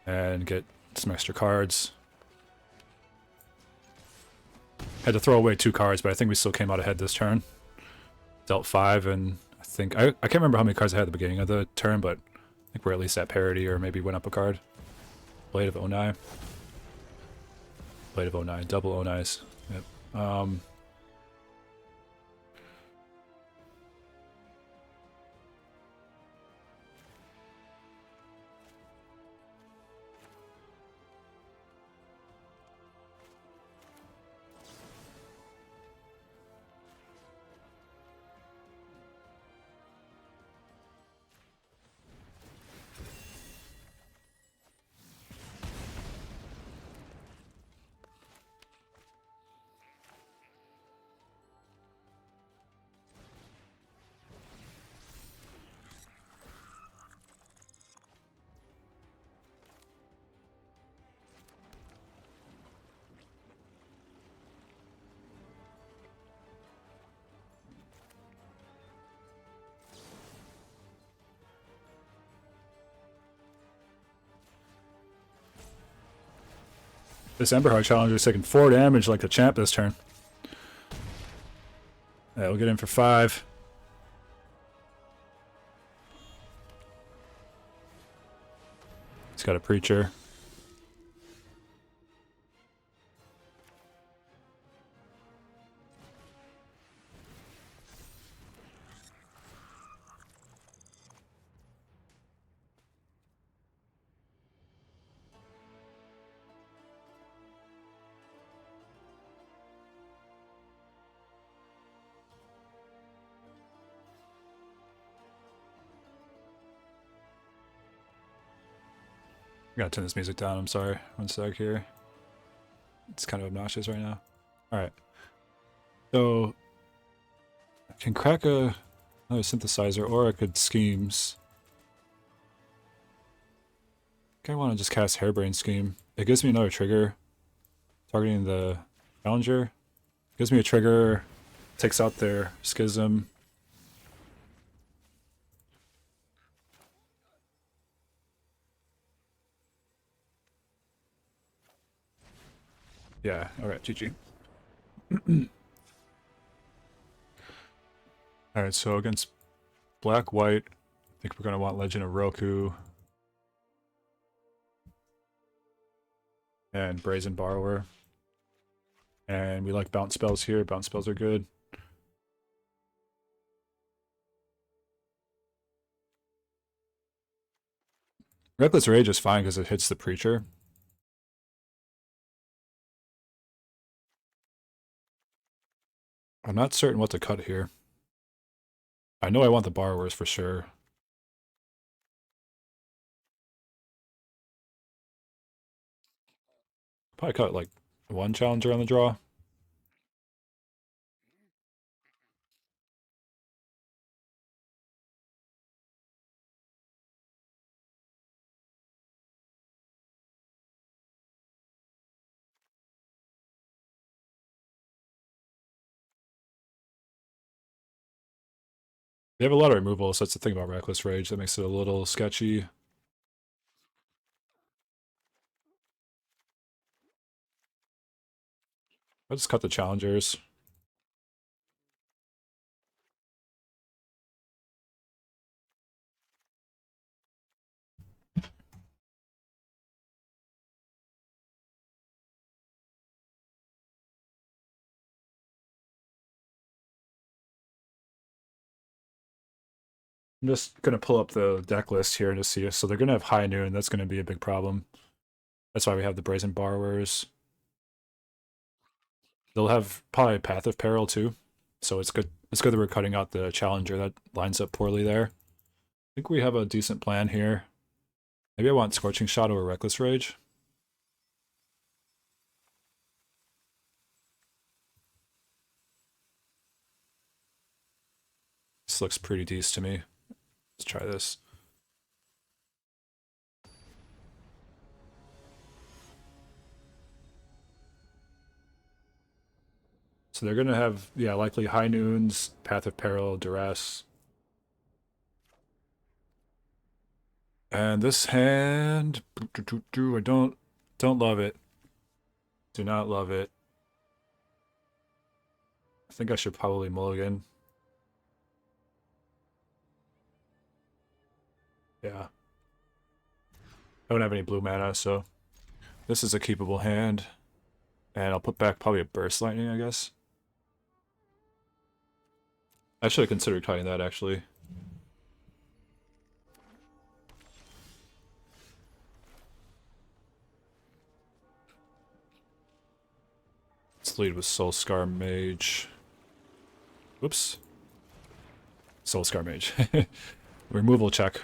And get some extra cards. Had to throw away 2 cards, but I think we still came out ahead this turn. Dealt 5, and I can't remember how many cards I had at the beginning of the turn, but I think we're at least at parity, or maybe went up a card. Blade of Onai. Blade of Onai, double Onais. Yep. This Emberheart Challenger is taking 4 damage like the champ this turn. Yeah, we'll get in for 5. He's got a Preacher. Gotta turn this music down, I'm sorry. One sec here. It's kind of obnoxious right now. Alright. So I can crack another synthesizer, or I could schemes. I think I want to just cast Hairbrain Scheme. It gives me another trigger. Targeting the challenger. Gives me a trigger. Takes out their schism. Yeah, alright, GG. Alright, so against black-white, I think we're going to want Legend of Roku. And Brazen Borrower. And we like bounce spells here. Bounce spells are good. Reckless Rage is fine because it hits the Preacher. I'm not certain what to cut here. I know I want the Borrowers for sure. Probably cut like one Challenger on the draw. They have a lot of removal, so that's the thing about Reckless Rage that makes it a little sketchy. I'll just cut the Challengers. I'm just going to pull up the deck list here to see. So they're going to have High Noon. That's going to be a big problem. That's why we have the Brazen Borrowers. They'll have probably Path of Peril too. So it's good. It's good that we're cutting out the Challenger. That lines up poorly there. I think we have a decent plan here. Maybe I want Scorching Shot over Reckless Rage. This looks pretty decent to me. Let's try this. So they're going to have, yeah, likely High Noons, Path of Peril, Duress. And this hand, I don't love it. Do not love it. I think I should probably mulligan. Yeah. I don't have any blue mana, so this is a keepable hand. And I'll put back probably a Burst Lightning, I guess. I should have considered cutting that, actually. Let's lead with Soulscar Mage. Whoops. Soulscar Mage. Removal check.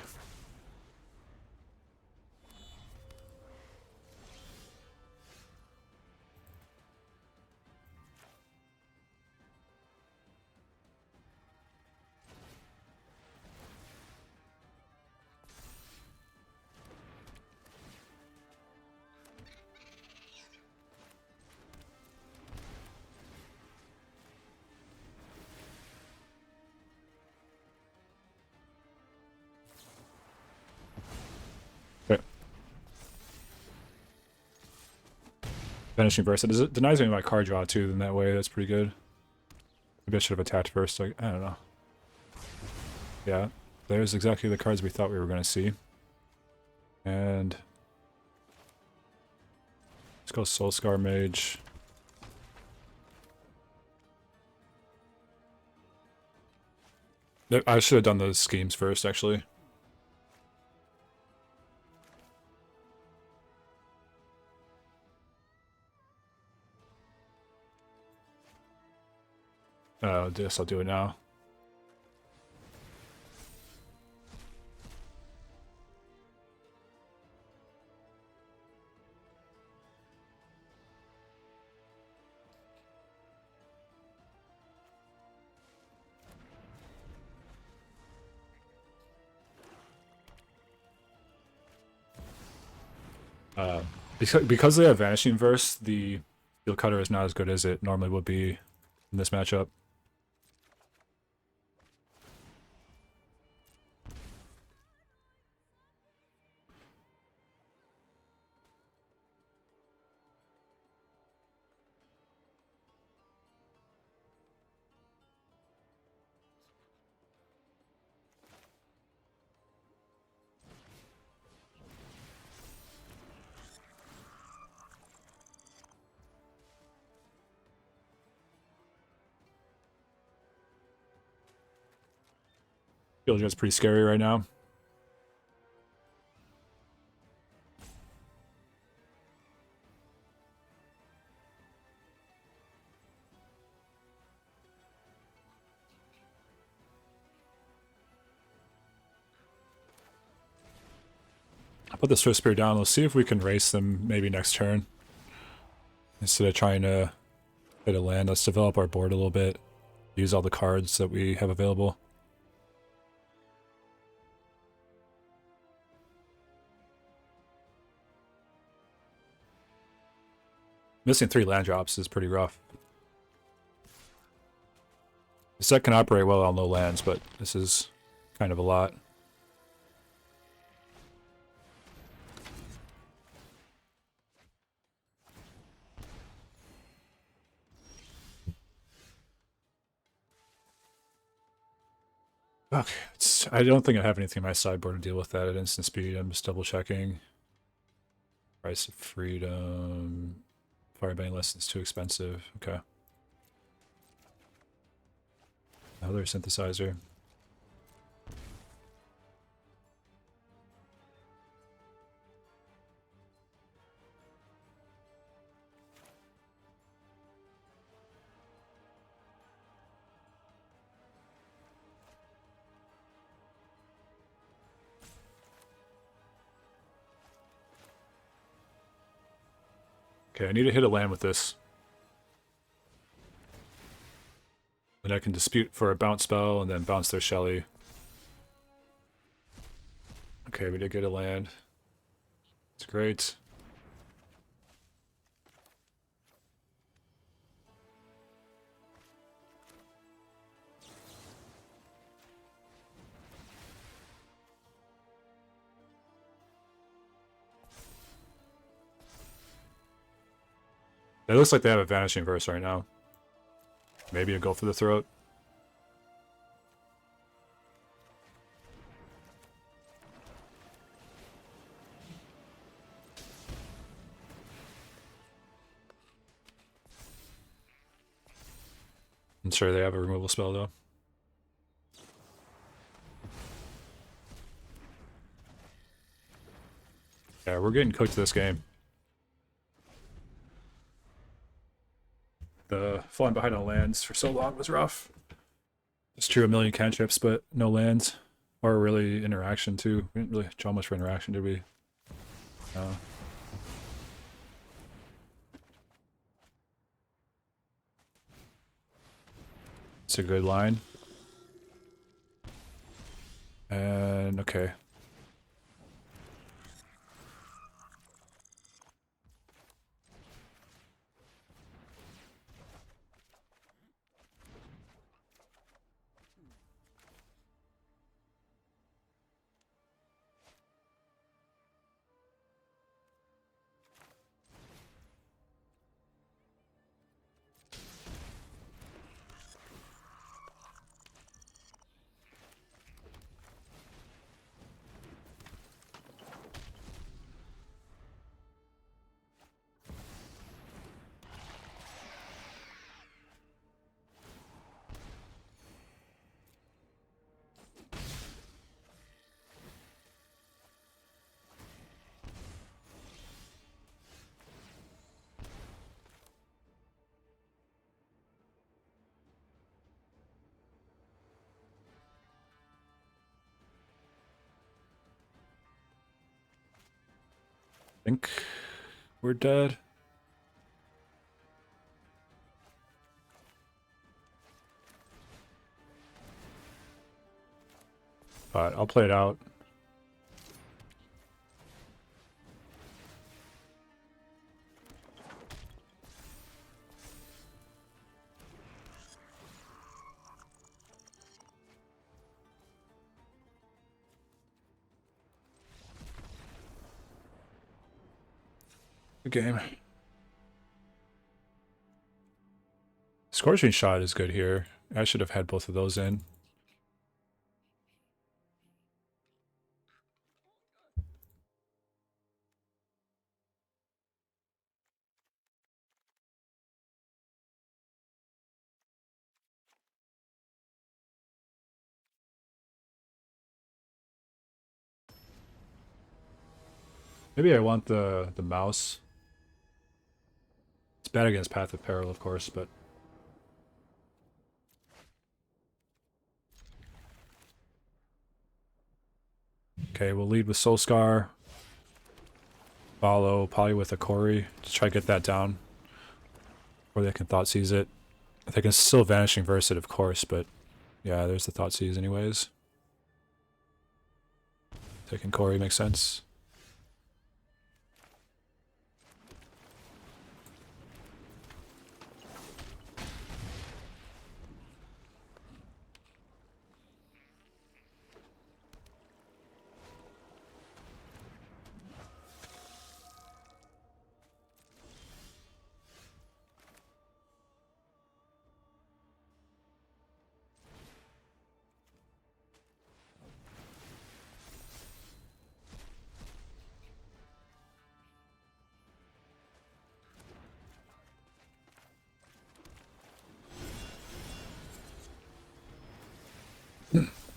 Vanishing Burst. It denies me my card draw too, then that way that's pretty good. Maybe I should have attacked first, like, I don't know. Yeah, there's exactly the cards we thought we were going to see. And let's go Soulscar Mage. I should have done those schemes first, actually. I guess I'll do it now. Because they have Vanishing Verse, the Field Cutter is not as good as it normally would be in this matchup. Feels just pretty scary right now. I'll put the Swift Spear down. Let's see if we can race them maybe next turn. Instead of trying to hit a land, let's develop our board a little bit. Use all the cards that we have available. Missing 3 land drops is pretty rough. The set can operate well on low lands, but this is kind of a lot. Okay, I don't think I have anything in my sideboard to deal with that at instant speed. I'm just double checking. Price of Freedom. Firebending lesson's too expensive. Okay. Another synthesizer. Okay, I need to hit a land with this. Then I can dispute for a bounce spell and then bounce their Shelly. Okay, we did get a land. It's great. It looks like they have a Vanishing Verse right now. Maybe a Go for the Throat. I'm sure they have a removal spell though. Yeah, we're getting cooked this game. The falling behind on lands for so long was rough. It's true, a million cantrips, but no lands. Or really interaction too. We didn't really draw much for interaction, did we? No. It's a good line. And okay. I think we're dead. But I'll play it out. Good game. Scorching Shot is good here. I should have had both of those in. Maybe I want the mouse. It's bad against Path of Peril, of course, but... Okay, we'll lead with Soul Scar. Follow, probably with a Corey, to try to get that down. Or they can Thought Seize it. They can still Vanishing Verse it, of course, but... Yeah, there's the Thought Seize anyways. Taking Corey makes sense.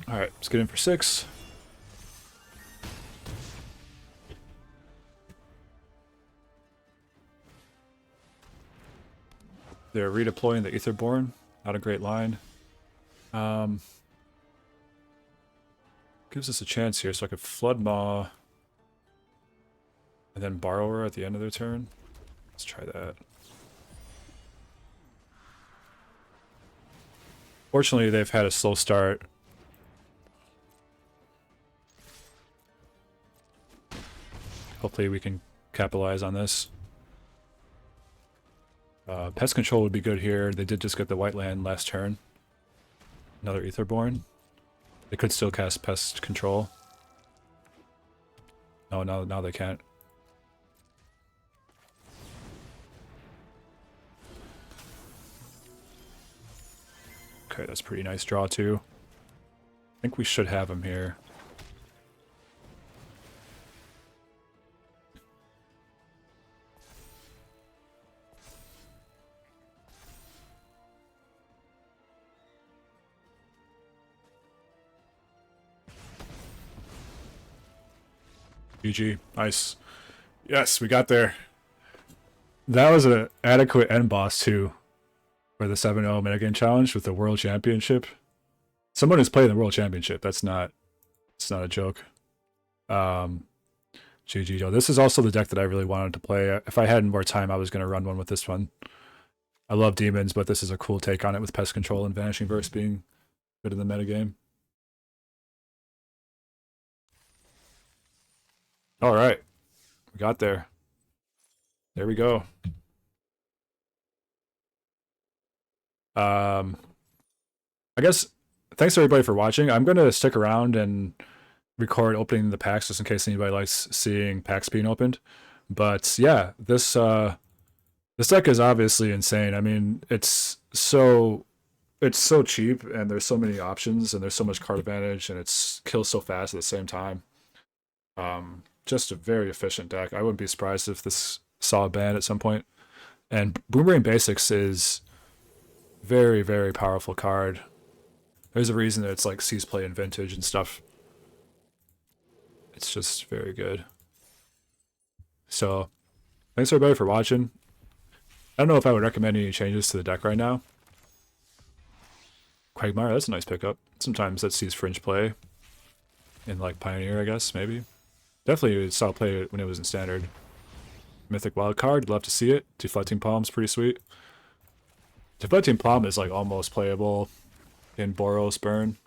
Alright, let's get in for 6. They're redeploying the Aetherborn. Not a great line. Gives us a chance here, so I could Flood Maw and then Borrower at the end of their turn. Let's try that. Fortunately, they've had a slow start. Hopefully we can capitalize on this. Pest Control would be good here. They did just get the white land last turn. Another Aetherborn. They could still cast Pest Control. Oh, now they can't. Okay, that's a pretty nice draw too. I think we should have him here. GG. Nice. Yes, we got there. That was an adequate end boss too for the 7-0 Metagame Challenge with the World Championship. Someone who's playing the World Championship. It's not a joke. GG. Oh, this is also the deck that I really wanted to play. If I had more time, I was going to run one with this one. I love demons, but this is a cool take on it with Pest Control and Vanishing Verse being good in the metagame. All right, we got there. There we go. I guess thanks everybody for watching. I'm going to stick around and record opening the packs just in case anybody likes seeing packs being opened. But yeah, this deck is obviously insane. I mean, it's so cheap and there's so many options and there's so much card advantage and it's kills so fast at the same time. Just a very efficient deck. I wouldn't be surprised if this saw a ban at some point. And Boomerang Basics is very, very powerful card. There's a reason that it's like Seize Play and Vintage and stuff. It's just very good. So, thanks everybody for watching. I don't know if I would recommend any changes to the deck right now. Quagmire, that's a nice pickup. Sometimes that sees Fringe play in like Pioneer, I guess, maybe. Definitely saw play when it was in Standard. Mythic Wildcard, love to see it. Deflecting Palm's pretty sweet. Deflecting Palm is like almost playable in Boros Burn.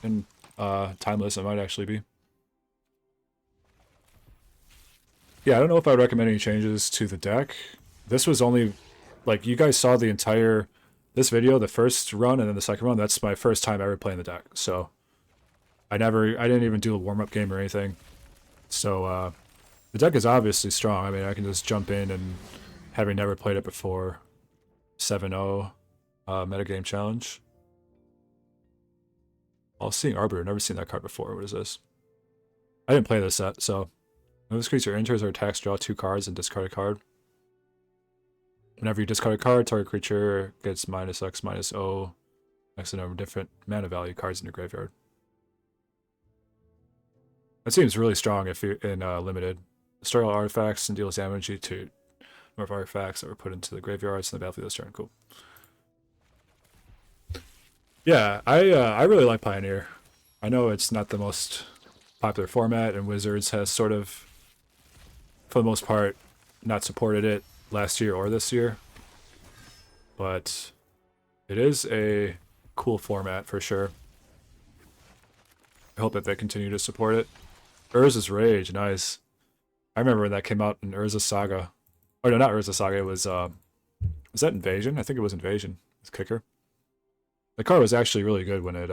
In Timeless, it might actually be. Yeah, I don't know if I would recommend any changes to the deck. This was only, like, you guys saw the entire, this video, the first run and then the second run. That's my first time ever playing the deck. So, I didn't even do a warm-up game or anything. So, The deck is obviously strong. I mean, I can just jump in and, having never played it before, 7-0 metagame challenge. Oh, Seeing Arbiter. Never seen that card before. What is this? I didn't play this set, so when this creature enters or attacks, draw 2 cards and discard a card. Whenever you discard a card, target creature gets -X, -O, X number of different mana value cards in your graveyard. That seems really strong if you're in limited. Destroy all artifacts and deals damage to number of artifacts that were put into the graveyards in the battlefield this turn. Cool. Yeah, I really like Pioneer. I know it's not the most popular format, and Wizards has sort of, for the most part, not supported it last year or this year. But it is a cool format for sure. I hope that they continue to support it. Urza's Rage, nice. I remember when that came out in Urza Saga. Oh no, not Urza Saga, it was that Invasion? I think it was Invasion. It's Kicker. The card was actually really good when it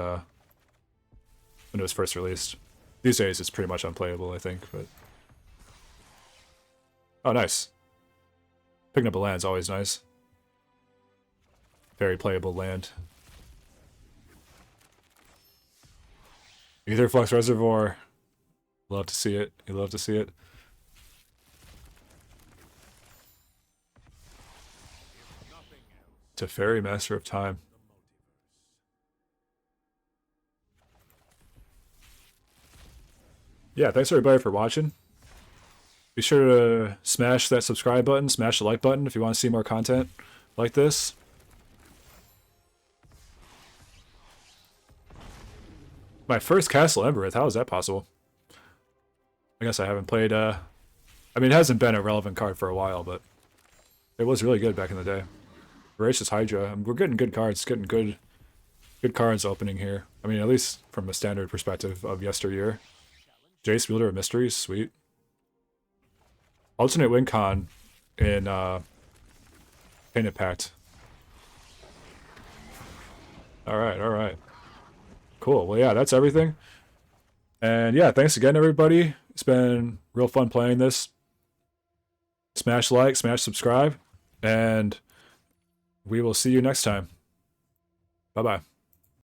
was first released. These days it's pretty much unplayable, I think, but oh nice. Picking up a land's always nice. Very playable land. Aetherflux Reservoir. Love to see it. You love to see it. Teferi, Master of Time. Yeah, thanks everybody for watching. Be sure to smash that subscribe button, smash the like button if you want to see more content like this. My first Castle Embereth, how is that possible? I guess I haven't played, I mean, it hasn't been a relevant card for a while, but it was really good back in the day. Voracious Hydra, we're getting good cards, getting good cards opening here. I mean, at least from a standard perspective of yesteryear. Jace, Wielder of Mysteries, sweet. Alternate win con in Painted Pact. Alright. Cool, well yeah, that's everything. And yeah, thanks again everybody. It's been real fun playing this. Smash like, smash subscribe, and we will see you next time. Bye-bye.